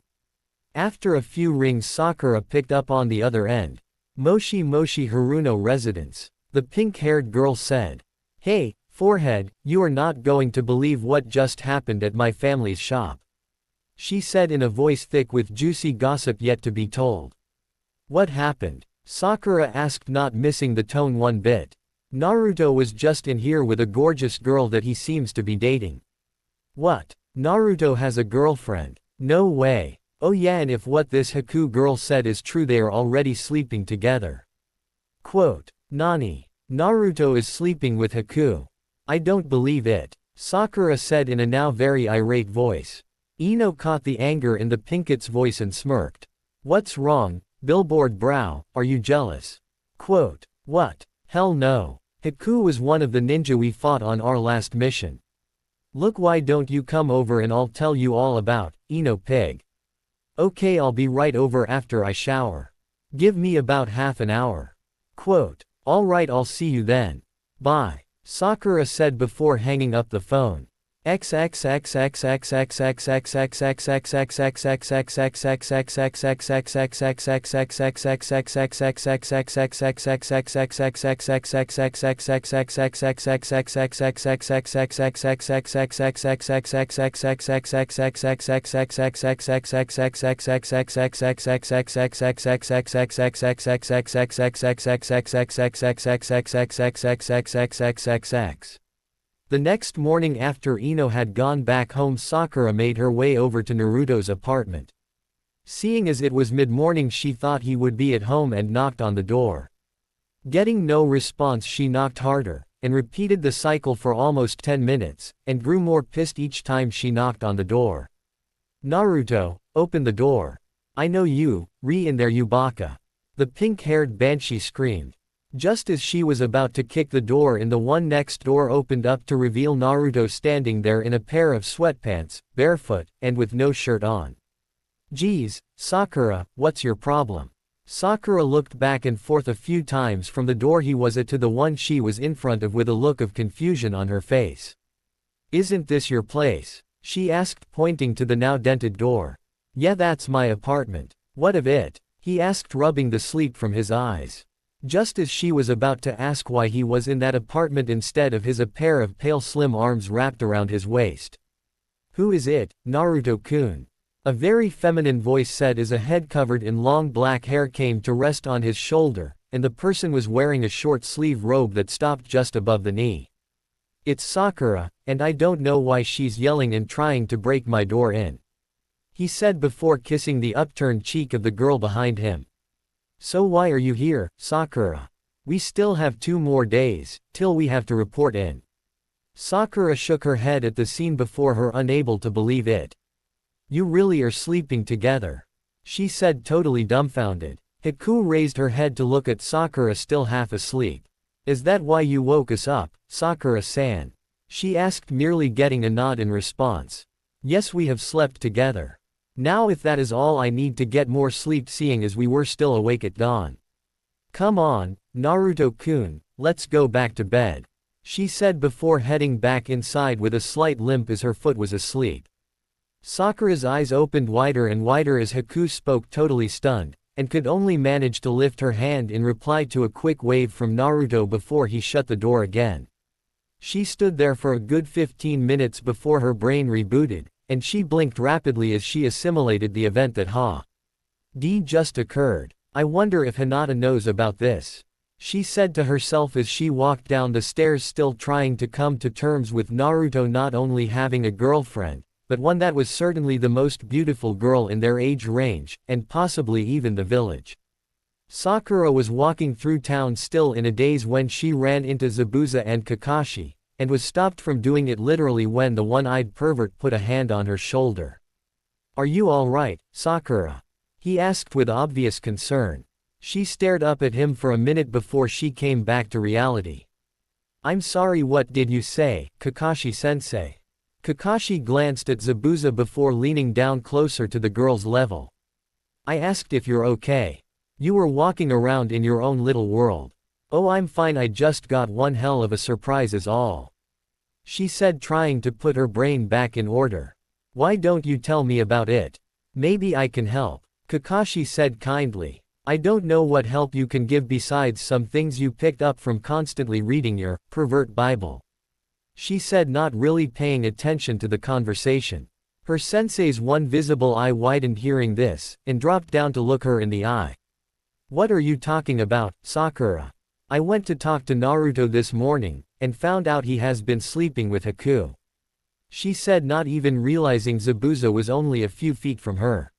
After a few rings, Sakura picked up on the other end. Moshi Moshi Haruno residence. The pink-haired girl said. Hey, Forehead, you are not going to believe what just happened at my family's shop. She said in a voice thick with juicy gossip yet to be told. What happened? Sakura asked, not missing the tone one bit. Naruto was just in here with a gorgeous girl that he seems to be dating. What? Naruto has a girlfriend? No way. Oh yeah, and if what this Haku girl said is true, they are already sleeping together. Quote, Nani? Naruto is sleeping with Haku? I don't believe it. Sakura said in a now very irate voice. Ino caught the anger in the pinket's voice and smirked. What's wrong, billboard brow, are you jealous? Quote, what? Hell no. Haku was one of the ninja we fought on our last mission. Look, why don't you come over and I'll tell you all about, Ino pig. Okay, I'll be right over after I shower. Give me about half an hour. Quote, alright, I'll see you then. Bye. Sakura said before hanging up the phone. The next morning, after Ino had gone back home, Sakura made her way over to Naruto's apartment. Seeing as it was mid-morning, she thought he would be at home and knocked on the door. Getting no response, she knocked harder, and repeated the cycle for almost 10 minutes, and grew more pissed each time she knocked on the door. Naruto, open the door. I know you, in there, you baka. The pink-haired banshee screamed. Just as she was about to kick the door in, the one next door opened up to reveal Naruto standing there in a pair of sweatpants, barefoot, and with no shirt on. Geez, Sakura, what's your problem? Sakura looked back and forth a few times from the door he was at to the one she was in front of with a look of confusion on her face. Isn't this your place? She asked, pointing to the now dented door. Yeah, that's my apartment. What of it? He asked, rubbing the sleep from his eyes. Just as she was about to ask why he was in that apartment instead of his, a pair of pale slim arms wrapped around his waist. "Who is it, Naruto-kun?" A very feminine voice said as a head covered in long black hair came to rest on his shoulder, and the person was wearing a short-sleeve robe that stopped just above the knee. "It's Sakura, and I don't know why she's yelling and trying to break my door in," he said before kissing the upturned cheek of the girl behind him. "So why are you here, Sakura? We still have 2 more days, till we have to report in." Sakura shook her head at the scene before her, unable to believe it. "You really are sleeping together?" she said, totally dumbfounded. Haku raised her head to look at Sakura, still half asleep. "Is that why you woke us up, Sakura-san?" she asked, merely getting a nod in response. "Yes, we have slept together. Now if that is all I need to get more sleep, seeing as we were still awake at dawn. Come on, Naruto-kun, let's go back to bed," she said before heading back inside with a slight limp as her foot was asleep. Sakura's eyes opened wider and wider as Haku spoke, totally stunned, and could only manage to lift her hand in reply to a quick wave from Naruto before he shut the door again. She stood there for a good 15 minutes before her brain rebooted, and she blinked rapidly as she assimilated the event that just occurred. "I wonder if Hinata knows about this," she said to herself as she walked down the stairs, still trying to come to terms with Naruto not only having a girlfriend, but one that was certainly the most beautiful girl in their age range, and possibly even the village. Sakura was walking through town still in a daze when she ran into Zabuza and Kakashi, and was stopped from doing it literally when the one-eyed pervert put a hand on her shoulder. "Are you all right, Sakura?" he asked with obvious concern. She stared up at him for a minute before she came back to reality. "I'm sorry, what did you say, Kakashi-sensei?" Kakashi glanced at Zabuza before leaning down closer to the girl's level. "I asked if you're okay. You were walking around in your own little world." "Oh, I'm fine, I just got one hell of a surprise is all," she said, trying to put her brain back in order. "Why don't you tell me about it? Maybe I can help," Kakashi said kindly. "I don't know what help you can give besides some things you picked up from constantly reading your pervert Bible," she said, not really paying attention to the conversation. Her sensei's one visible eye widened hearing this, and dropped down to look her in the eye. "What are you talking about, Sakura? I went to talk to Naruto this morning, and found out he has been sleeping with Haku," she said, not even realizing Zabuza was only a few feet from her.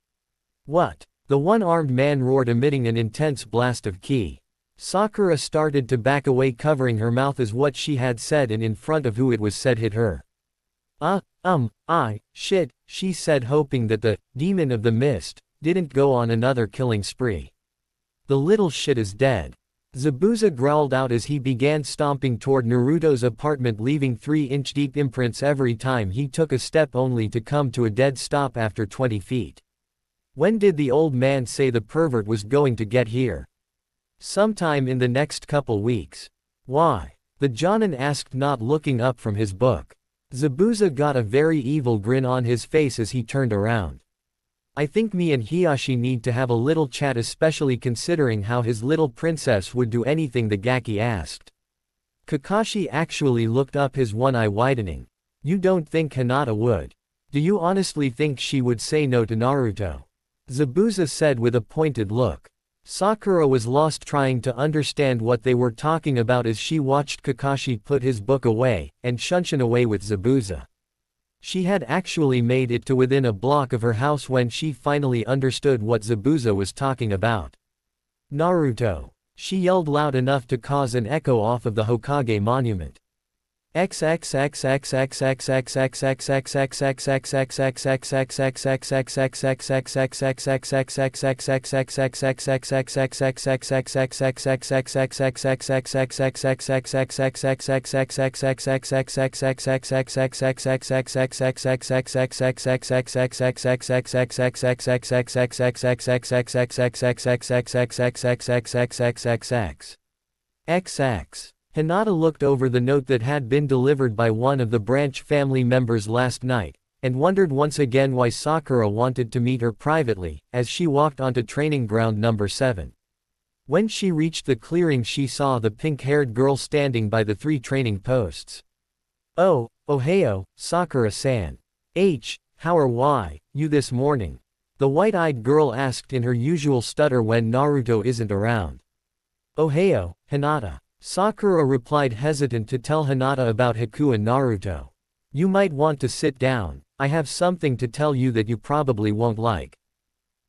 "What?" the one-armed man roared, emitting an intense blast of ki. Sakura started to back away, covering her mouth as what she had said and in front of who it was said hit her. Shit," she said, hoping that the demon of the mist didn't go on another killing spree. "The little shit is dead." Zabuza growled out as he began stomping toward Naruto's apartment, leaving 3-inch deep imprints every time he took a step, only to come to a dead stop after 20 feet. "When did the old man say the pervert was going to get here?" "Sometime in the next couple weeks." "Why?" the Jonin asked, not looking up from his book. Zabuza got a very evil grin on his face as he turned around. "I think me and Hiyashi need to have a little chat, especially considering how his little princess would do anything the Gaki asked." Kakashi actually looked up, his one eye widening. "You don't think Hinata would? Do you honestly think she would say no to Naruto?" Zabuza said with a pointed look. Sakura was lost, trying to understand what they were talking about as she watched Kakashi put his book away, and shunshin away with Zabuza. She had actually made it to within a block of her house when she finally understood what Zabuza was talking about. "Naruto!" she yelled loud enough to cause an echo off of the Hokage monument. Hinata looked over the note that had been delivered by one of the branch family members last night, and wondered once again why Sakura wanted to meet her privately, as she walked onto training ground number 7. When she reached the clearing, she saw the pink-haired girl standing by the 3 training posts. "Oh, Ohio, Sakura-san. How are you this morning?" the white-eyed girl asked in her usual stutter when Naruto isn't around. "Ohio, Hinata." Sakura replied, hesitant to tell Hinata about Haku and Naruto. "You might want to sit down. I have something to tell you that you probably won't like."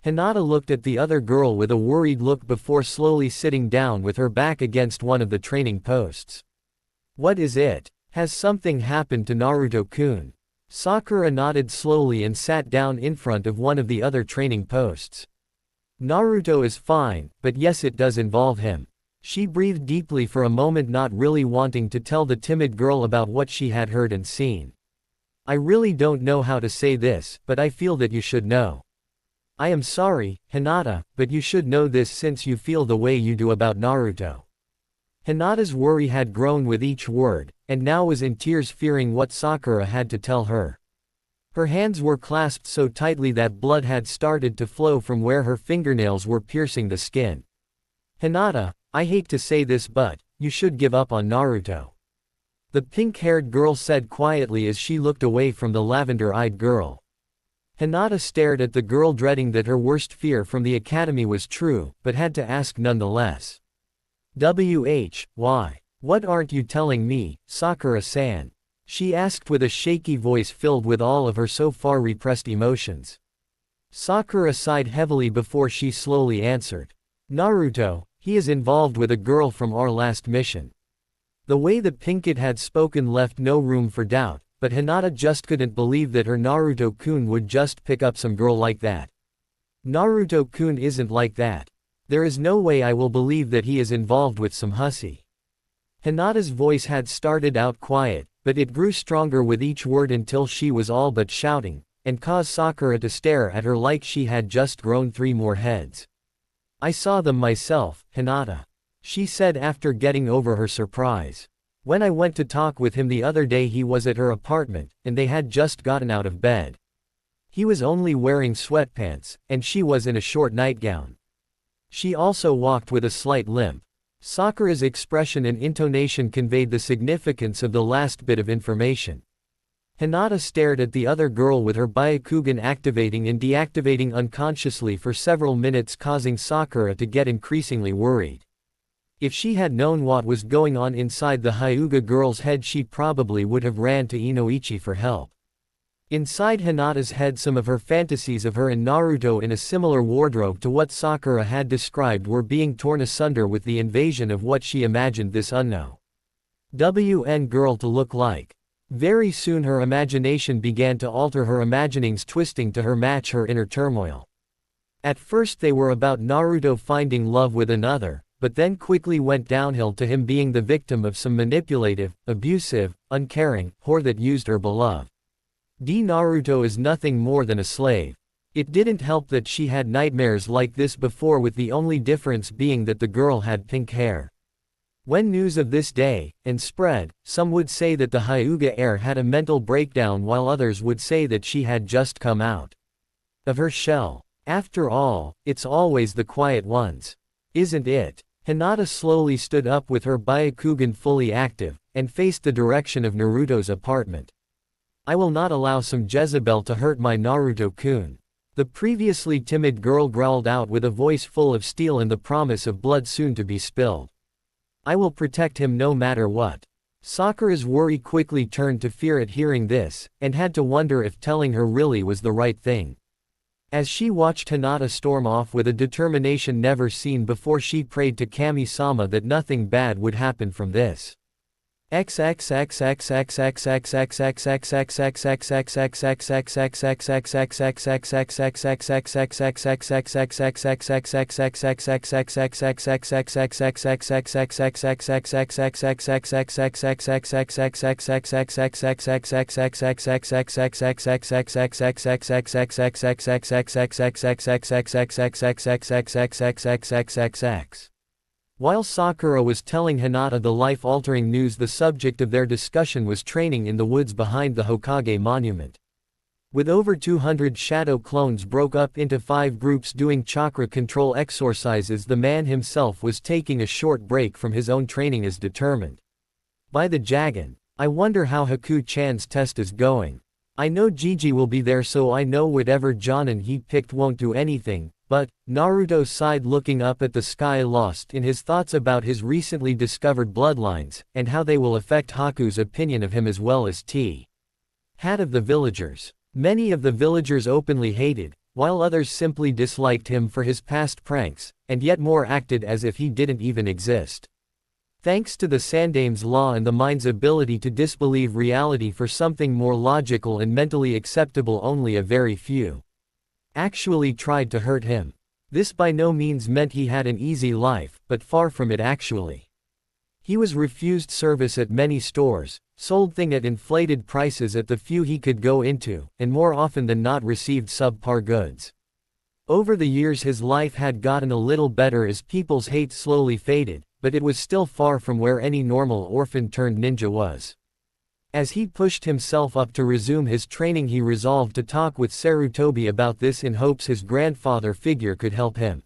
Hinata looked at the other girl with a worried look before slowly sitting down with her back against one of the training posts. "What is it? Has something happened to Naruto-kun?" Sakura nodded slowly and sat down in front of one of the other training posts. "Naruto is fine, but yes, it does involve him." She breathed deeply for a moment, not really wanting to tell the timid girl about what she had heard and seen. "I really don't know how to say this, but I feel that you should know." "I am sorry, Hinata, but you should know this since you feel the way you do about Naruto." Hinata's worry had grown with each word, and now was in tears, fearing what Sakura had to tell her. Her hands were clasped so tightly that blood had started to flow from where her fingernails were piercing the skin. "Hinata, I hate to say this, but you should give up on Naruto," the pink-haired girl said quietly as she looked away from the lavender-eyed girl. Hinata stared at the girl, dreading that her worst fear from the academy was true, but had to ask nonetheless. "Why? What aren't you telling me, Sakura-san?" she asked with a shaky voice filled with all of her so far repressed emotions. Sakura sighed heavily before she slowly answered. "Naruto, he is involved with a girl from our last mission." The way the pink kid had spoken left no room for doubt, but Hinata just couldn't believe that her Naruto-kun would just pick up some girl like that. "Naruto-kun isn't like that. There is no way I will believe that he is involved with some hussy." Hinata's voice had started out quiet, but it grew stronger with each word until she was all but shouting, and caused Sakura to stare at her like she had just grown 3 more heads. "I saw them myself, Hinata," she said after getting over her surprise. "When I went to talk with him the other day, he was at her apartment, and they had just gotten out of bed. He was only wearing sweatpants, and she was in a short nightgown. She also walked with a slight limp." Sakura's expression and intonation conveyed the significance of the last bit of information. Hinata stared at the other girl with her Byakugan activating and deactivating unconsciously for several minutes, causing Sakura to get increasingly worried. If she had known what was going on inside the Hyuga girl's head, she probably would have ran to Inoichi for help. Inside Hinata's head, some of her fantasies of her and Naruto in a similar wardrobe to what Sakura had described were being torn asunder with the invasion of what she imagined this unknown girl to look like. Very soon her imagination began to alter, her imaginings twisting to match her inner turmoil. At first they were about Naruto finding love with another, but then quickly went downhill to him being the victim of some manipulative, abusive, uncaring whore that used her beloved Naruto as nothing more than a slave. It didn't help that she had nightmares like this before, with the only difference being that the girl had pink hair. When news of this day and spread, some would say that the Hyuga heir had a mental breakdown, while others would say that she had just come out of her shell. After all, it's always the quiet ones, isn't it? Hinata slowly stood up with her Byakugan fully active, and faced the direction of Naruto's apartment. "I will not allow some Jezebel to hurt my Naruto-kun," the previously timid girl growled out with a voice full of steel and the promise of blood soon to be spilled. "I will protect him no matter what." Sakura's worry quickly turned to fear at hearing this, and had to wonder if telling her really was the right thing. As she watched Hinata storm off with a determination never seen before, she prayed to Kami-sama that nothing bad would happen from this. While Sakura was telling Hinata the life-altering news, the subject of their discussion was training in the woods behind the Hokage monument. With over 200 shadow clones broke up into 5 groups doing chakra control exercises, the man himself was taking a short break from his own training as determined. By the Jagan. I wonder how Haku-chan's test is going. I know Gigi will be there, so I know whatever Jonin he picked won't do anything, but, Naruto sighed, looking up at the sky, lost in his thoughts about his recently discovered bloodlines, and how they will affect Haku's opinion of him as well as Hat of the villagers. Many of the villagers openly hated, while others simply disliked him for his past pranks, and yet more acted as if he didn't even exist. Thanks to the Sandame's law and the mind's ability to disbelieve reality for something more logical and mentally acceptable, only a very few actually tried to hurt him. This by no means meant he had an easy life, but far from it actually. He was refused service at many stores, sold things at inflated prices at the few he could go into, and more often than not received subpar goods. Over the years his life had gotten a little better as people's hate slowly faded, but it was still far from where any normal orphan-turned-ninja was. As he pushed himself up to resume his training, he resolved to talk with Sarutobi about this in hopes his grandfather figure could help him.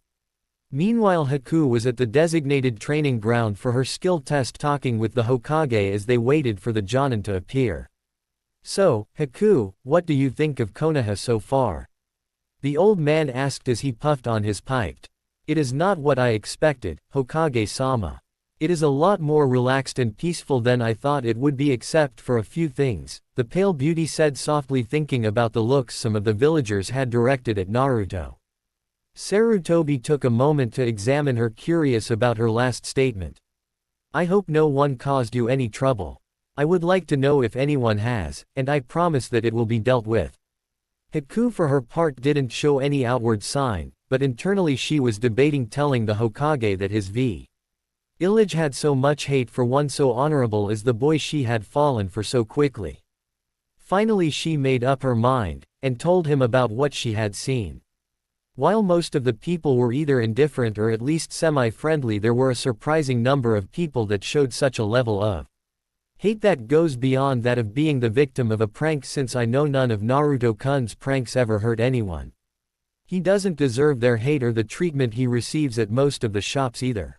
Meanwhile, Haku was at the designated training ground for her skill test, talking with the Hokage as they waited for the Jonin to appear. "So, Haku, what do you think of Konoha so far?" the old man asked as he puffed on his pipe. "It is not what I expected, Hokage-sama. It is a lot more relaxed and peaceful than I thought it would be, except for a few things," the pale beauty said softly, thinking about the looks some of the villagers had directed at Naruto. Sarutobi took a moment to examine her, curious about her last statement. "I hope no one caused you any trouble. I would like to know if anyone has, and I promise that it will be dealt with." Haku for her part didn't show any outward sign, but internally she was debating telling the Hokage that his village had so much hate for one so honorable as the boy she had fallen for so quickly. Finally she made up her mind, and told him about what she had seen. While most of the people were either indifferent or at least semi-friendly, there were a surprising number of people that showed such a level of hate that goes beyond that of being the victim of a prank, since I know none of Naruto-kun's pranks ever hurt anyone. He doesn't deserve their hate or the treatment he receives at most of the shops either.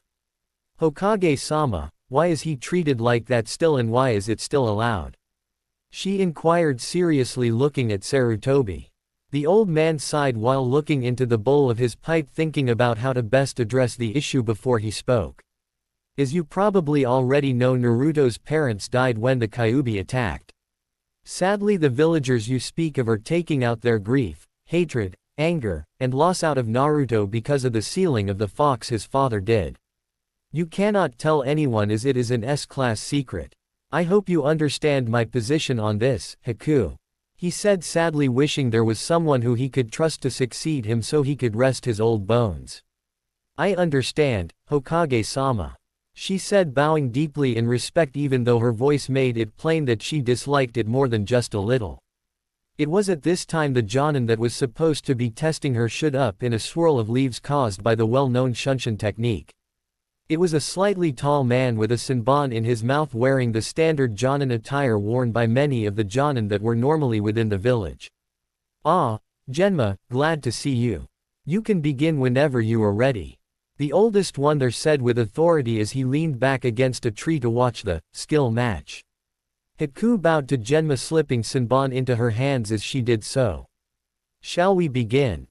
Hokage-sama, why is he treated like that still, and why is it still allowed?" she inquired seriously, looking at Sarutobi. The old man sighed while looking into the bowl of his pipe, thinking about how to best address the issue before he spoke. "As you probably already know, Naruto's parents died when the Kyuubi attacked. Sadly, the villagers you speak of are taking out their grief, hatred, anger, and loss out of Naruto because of the sealing of the fox his father did. You cannot tell anyone, as it is an S-class secret. I hope you understand my position on this, Haku," he said sadly, wishing there was someone who he could trust to succeed him so he could rest his old bones. "I understand, Hokage-sama," she said, bowing deeply in respect, even though her voice made it plain that she disliked it more than just a little. It was at this time the Jonin that was supposed to be testing her stood up in a swirl of leaves caused by the well-known Shunshin technique. It was a slightly tall man with a senbon in his mouth, wearing the standard Jonin attire worn by many of the Jonin that were normally within the village. "Ah, Genma, glad to see you. You can begin whenever you are ready," the oldest one there said with authority as he leaned back against a tree to watch the skill match. Haku bowed to Genma, slipping senbon into her hands as she did so. "Shall we begin?"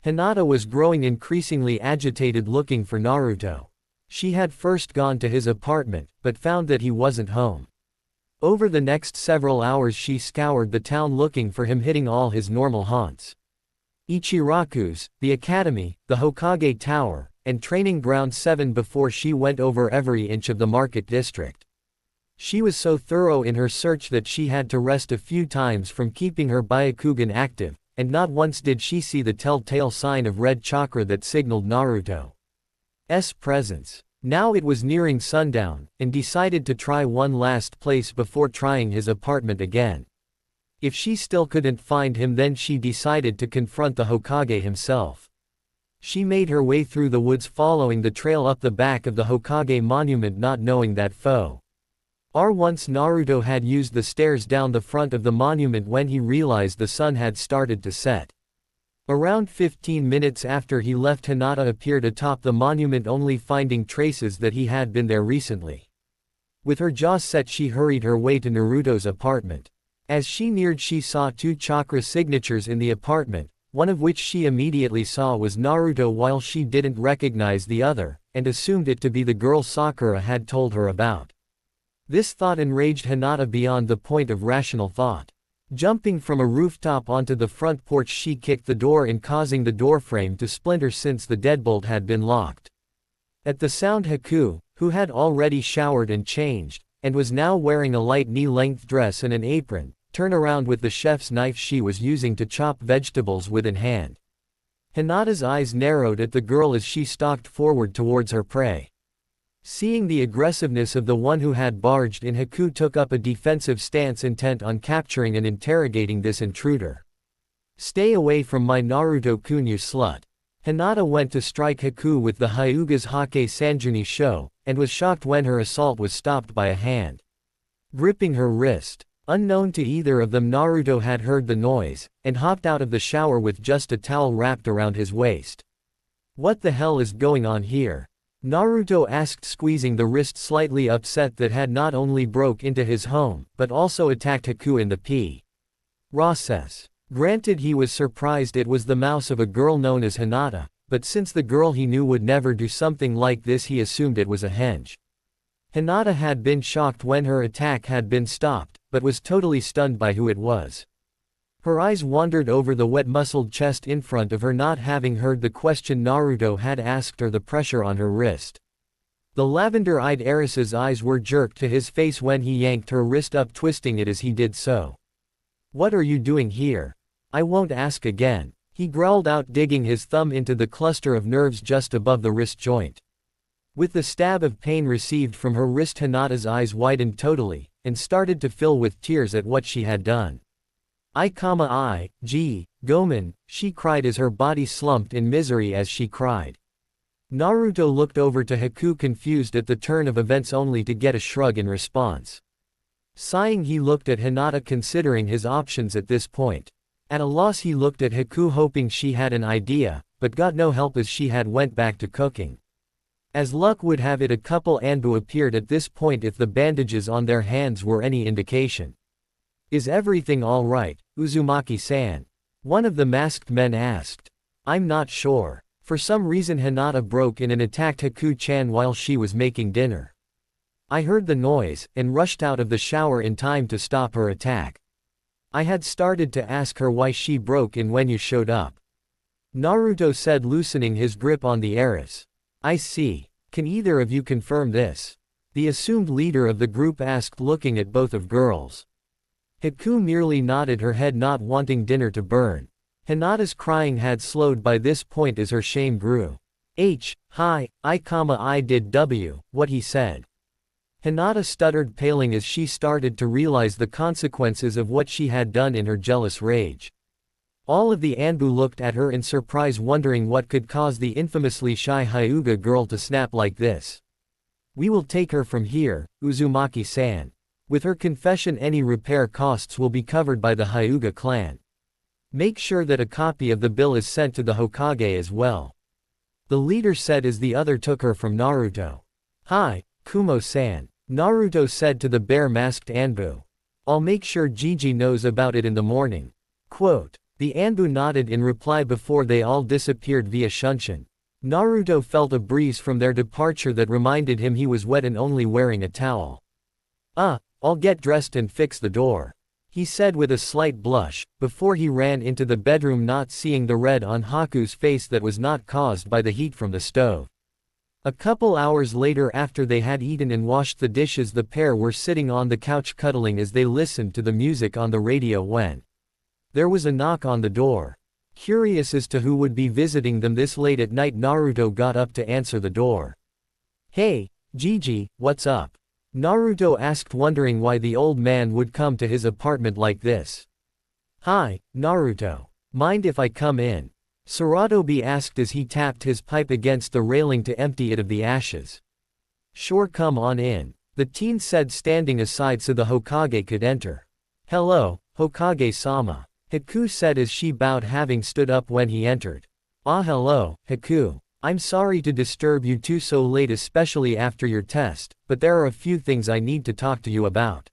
Hinata was growing increasingly agitated, looking for Naruto. She had first gone to his apartment, but found that he wasn't home. Over the next several hours she scoured the town looking for him, hitting all his normal haunts. Ichiraku's, the academy, the Hokage Tower, and Training Ground 7 before she went over every inch of the market district. She was so thorough in her search that she had to rest a few times from keeping her Byakugan active, and not once did she see the telltale sign of red chakra that signaled Naruto's presence. Now it was nearing sundown, and decided to try one last place before trying his apartment again. If she still couldn't find him, then she decided to confront the Hokage himself. She made her way through the woods following the trail up the back of the Hokage monument, not knowing that once Naruto had used the stairs down the front of the monument when he realized the sun had started to set. Around 15 minutes after he left, Hinata appeared atop the monument, only finding traces that he had been there recently. With her jaw set, she hurried her way to Naruto's apartment. As she neared, she saw 2 chakra signatures in the apartment, one of which she immediately saw was Naruto, while she didn't recognize the other, and assumed it to be the girl Sakura had told her about. This thought enraged Hinata beyond the point of rational thought. Jumping from a rooftop onto the front porch, she kicked the door in, causing the doorframe to splinter since the deadbolt had been locked. At the sound, Haku, who had already showered and changed, and was now wearing a light knee-length dress and an apron, turned around with the chef's knife she was using to chop vegetables with in hand. Hinata's eyes narrowed at the girl as she stalked forward towards her prey. Seeing the aggressiveness of the one who had barged in, Haku took up a defensive stance, intent on capturing and interrogating this intruder. "Stay away from my Naruto-kun, you slut." Hinata went to strike Haku with the Hyuga's Hake Sanjuni Sho, and was shocked when her assault was stopped by a hand gripping her wrist. Unknown to either of them, Naruto had heard the noise, and hopped out of the shower with just a towel wrapped around his waist. "What the hell is going on here?" Naruto asked, squeezing the wrist, slightly upset that had not only broke into his home, but also attacked Haku in the process. Granted, he was surprised it was the mouse of a girl known as Hinata, but since the girl he knew would never do something like this, he assumed it was a henge. Hinata had been shocked when her attack had been stopped, but was totally stunned by who it was. Her eyes wandered over the wet, muscled chest in front of her, not having heard the question Naruto had asked or the pressure on her wrist. The lavender-eyed heiress's eyes were jerked to his face when he yanked her wrist up, twisting it as he did so. "What are you doing here? I won't ask again," he growled out, digging his thumb into the cluster of nerves just above the wrist joint. With the stab of pain received from her wrist, Hinata's eyes widened totally, and started to fill with tears at what she had done. Gomen, she cried as her body slumped in misery as she cried. Naruto looked over to Haku, confused at the turn of events, only to get a shrug in response. Sighing, he looked at Hinata, considering his options at this point. At a loss, he looked at Haku, hoping she had an idea, but got no help as she had went back to cooking. As luck would have it, a couple Anbu appeared at this point, if the bandages on their hands were any indication. "Is everything all right, Uzumaki-san?" one of the masked men asked. "I'm not sure." For some reason, Hinata broke in and attacked Haku-chan while she was making dinner. "I heard the noise, and rushed out of the shower in time to stop her attack. I had started to ask her why she broke in when you showed up," Naruto said, loosening his grip on the heiress. "I see. Can either of you confirm this?" the assumed leader of the group asked, looking at both of girls. Haku merely nodded her head, not wanting dinner to burn. Hinata's crying had slowed by this point as her shame grew. I did what he said." Hinata stuttered, paling as she started to realize the consequences of what she had done in her jealous rage. All of the Anbu looked at her in surprise, wondering what could cause the infamously shy Hyuga girl to snap like this. "We will take her from here, Uzumaki-san. With her confession, any repair costs will be covered by the Hyuga clan. Make sure that a copy of the bill is sent to the Hokage as well," the leader said as the other took her from Naruto. "Hi, Kumo-san," Naruto said to the bare-masked Anbu. "I'll make sure Gigi knows about it in the morning." Quote. The Anbu nodded in reply before they all disappeared via Shunshin. Naruto felt a breeze from their departure that reminded him he was wet and only wearing a towel. I'll get dressed and fix the door," he said with a slight blush, before he ran into the bedroom, not seeing the red on Haku's face that was not caused by the heat from the stove. A couple hours later, after they had eaten and washed the dishes, the pair were sitting on the couch cuddling as they listened to the music on the radio when There was a knock on the door. Curious as to who would be visiting them this late at night, Naruto got up to answer the door. "Hey, Gigi, what's up?" Naruto asked, wondering why the old man would come to his apartment like this. "Hi, Naruto. Mind if I come in?" Saratobi asked as he tapped his pipe against the railing to empty it of the ashes. "Sure, come on in," the teen said, standing aside so the Hokage could enter. "Hello, Hokage-sama," Haku said as she bowed, having stood up when he entered. "Ah, hello, Haku. I'm sorry to disturb you two so late, especially after your test, but there are a few things I need to talk to you about,"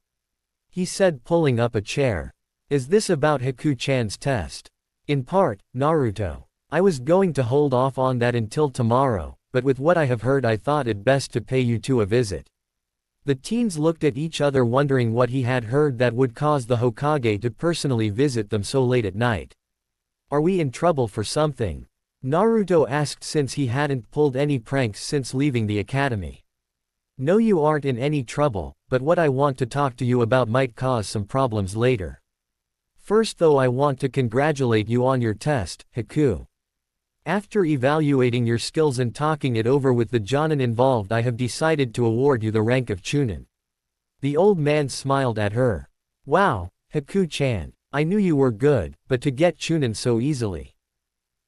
he said, pulling up a chair. "Is this about Haku-chan's test?" "In part, Naruto. I was going to hold off on that until tomorrow, but with what I have heard I thought it best to pay you two a visit." The teens looked at each other, wondering what he had heard that would cause the Hokage to personally visit them so late at night. "Are we in trouble for something?" Naruto asked, since he hadn't pulled any pranks since leaving the academy. "No, you aren't in any trouble, but what I want to talk to you about might cause some problems later. First though, I want to congratulate you on your test, Haku. After evaluating your skills and talking it over with the Jonin involved, I have decided to award you the rank of Chunin." The old man smiled at her. "Wow, Haku-chan. I knew you were good, but to get Chunin so easily,"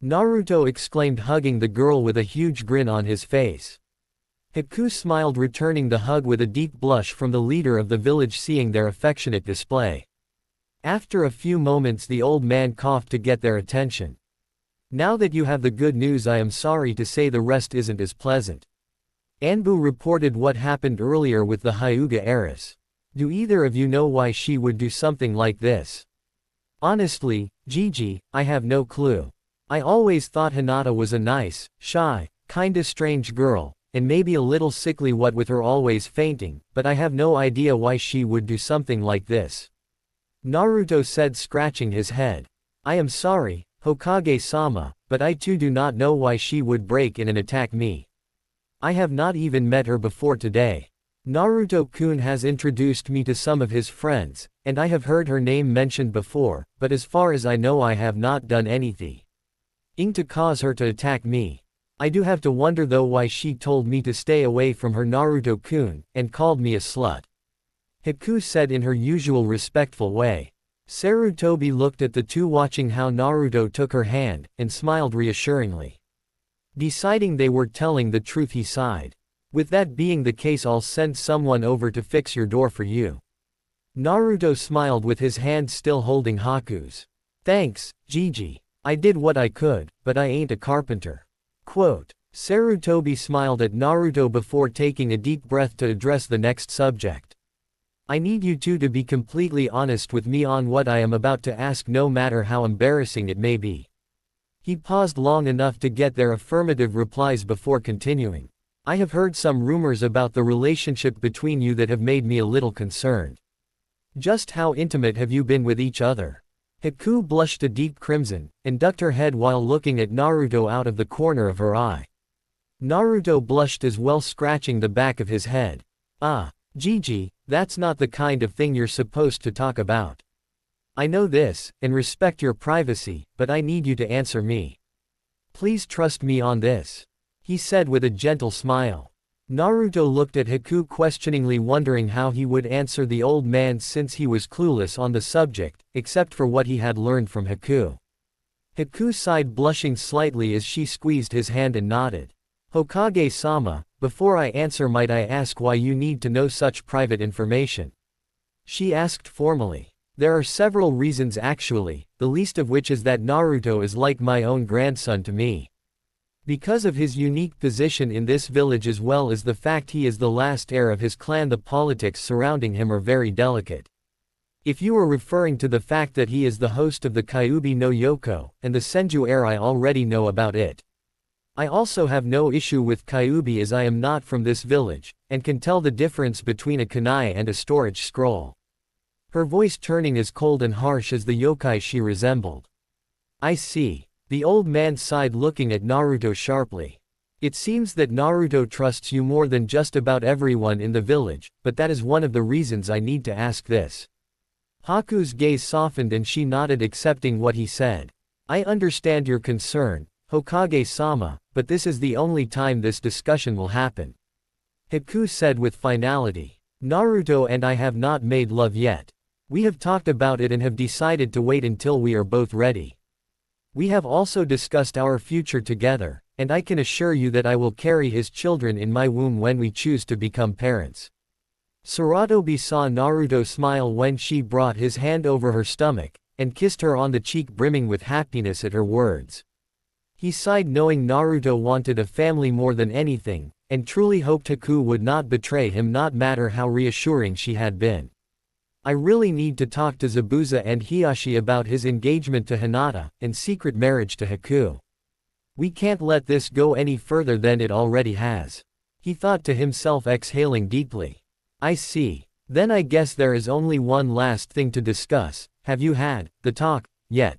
Naruto exclaimed, hugging the girl with a huge grin on his face. Haku smiled, returning the hug with a deep blush from the leader of the village, seeing their affectionate display. After a few moments, the old man coughed to get their attention. "Now that you have the good news, I am sorry to say the rest isn't as pleasant. Anbu reported what happened earlier with the Hyuga heiress. Do either of you know why she would do something like this?" "Honestly, Gigi, I have no clue. I always thought Hinata was a nice, shy, kinda strange girl, and maybe a little sickly, what with her always fainting, but I have no idea why she would do something like this," Naruto said, scratching his head. "I am sorry, Hokage-sama, but I too do not know why she would break in and attack me. I have not even met her before today. Naruto-kun has introduced me to some of his friends, and I have heard her name mentioned before, but as far as I know I have not done anything to cause her to attack me. I do have to wonder though why she told me to stay away from her, Naruto-kun, and called me a slut," Haku said in her usual respectful way. Sarutobi looked at the two, watching how Naruto took her hand, and smiled reassuringly. Deciding they were telling the truth, he sighed. "With that being the case, I'll send someone over to fix your door for you." Naruto smiled with his hand still holding Haku's. "Thanks, Gigi. I did what I could, but I ain't a carpenter." Quote. Sarutobi smiled at Naruto before taking a deep breath to address the next subject. "I need you two to be completely honest with me on what I am about to ask, no matter how embarrassing it may be." He paused long enough to get their affirmative replies before continuing. "I have heard some rumors about the relationship between you that have made me a little concerned. Just how intimate have you been with each other?" Haku blushed a deep crimson, and ducked her head while looking at Naruto out of the corner of her eye. Naruto blushed as well, scratching the back of his head. "Ah, Gigi, that's not the kind of thing you're supposed to talk about. I know this, and respect your privacy, but I need you to answer me. Please trust me on this," he said with a gentle smile. Naruto looked at Haku questioningly, wondering how he would answer the old man since he was clueless on the subject, except for what he had learned from Haku. Haku sighed, blushing slightly as she squeezed his hand and nodded. "Hokage-sama, before I answer, might I ask why you need to know such private information?" she asked formally. "There are several reasons actually, the least of which is that Naruto is like my own grandson to me. Because of his unique position in this village, as well as the fact he is the last heir of his clan, the politics surrounding him are very delicate. If you are referring to the fact that he is the host of the Kyuubi no Yoko, and the Senju heir, I already know about it. I also have no issue with Kyuubi, as I am not from this village, and can tell the difference between a kunai and a storage scroll." Her voice turning as cold and harsh as the yokai she resembled. "I see." The old man sighed, looking at Naruto sharply. "It seems that Naruto trusts you more than just about everyone in the village, but that is one of the reasons I need to ask this." Haku's gaze softened and she nodded, accepting what he said. I understand your concern, Hokage-sama, but this is the only time this discussion will happen. Haku said with finality. Naruto and I have not made love yet. We have talked about it and have decided to wait until we are both ready. We have also discussed our future together, and I can assure you that I will carry his children in my womb when we choose to become parents. Sarutobi saw Naruto smile when she brought his hand over her stomach, and kissed her on the cheek, brimming with happiness at her words. He sighed knowing Naruto wanted a family more than anything, and truly hoped Haku would not betray him, not matter how reassuring she had been. I really need to talk to Zabuza and Hiyashi about his engagement to Hinata, and secret marriage to Haku. We can't let this go any further than it already has. He thought to himself, exhaling deeply. I see. Then I guess there is only one last thing to discuss. Have you had the talk yet?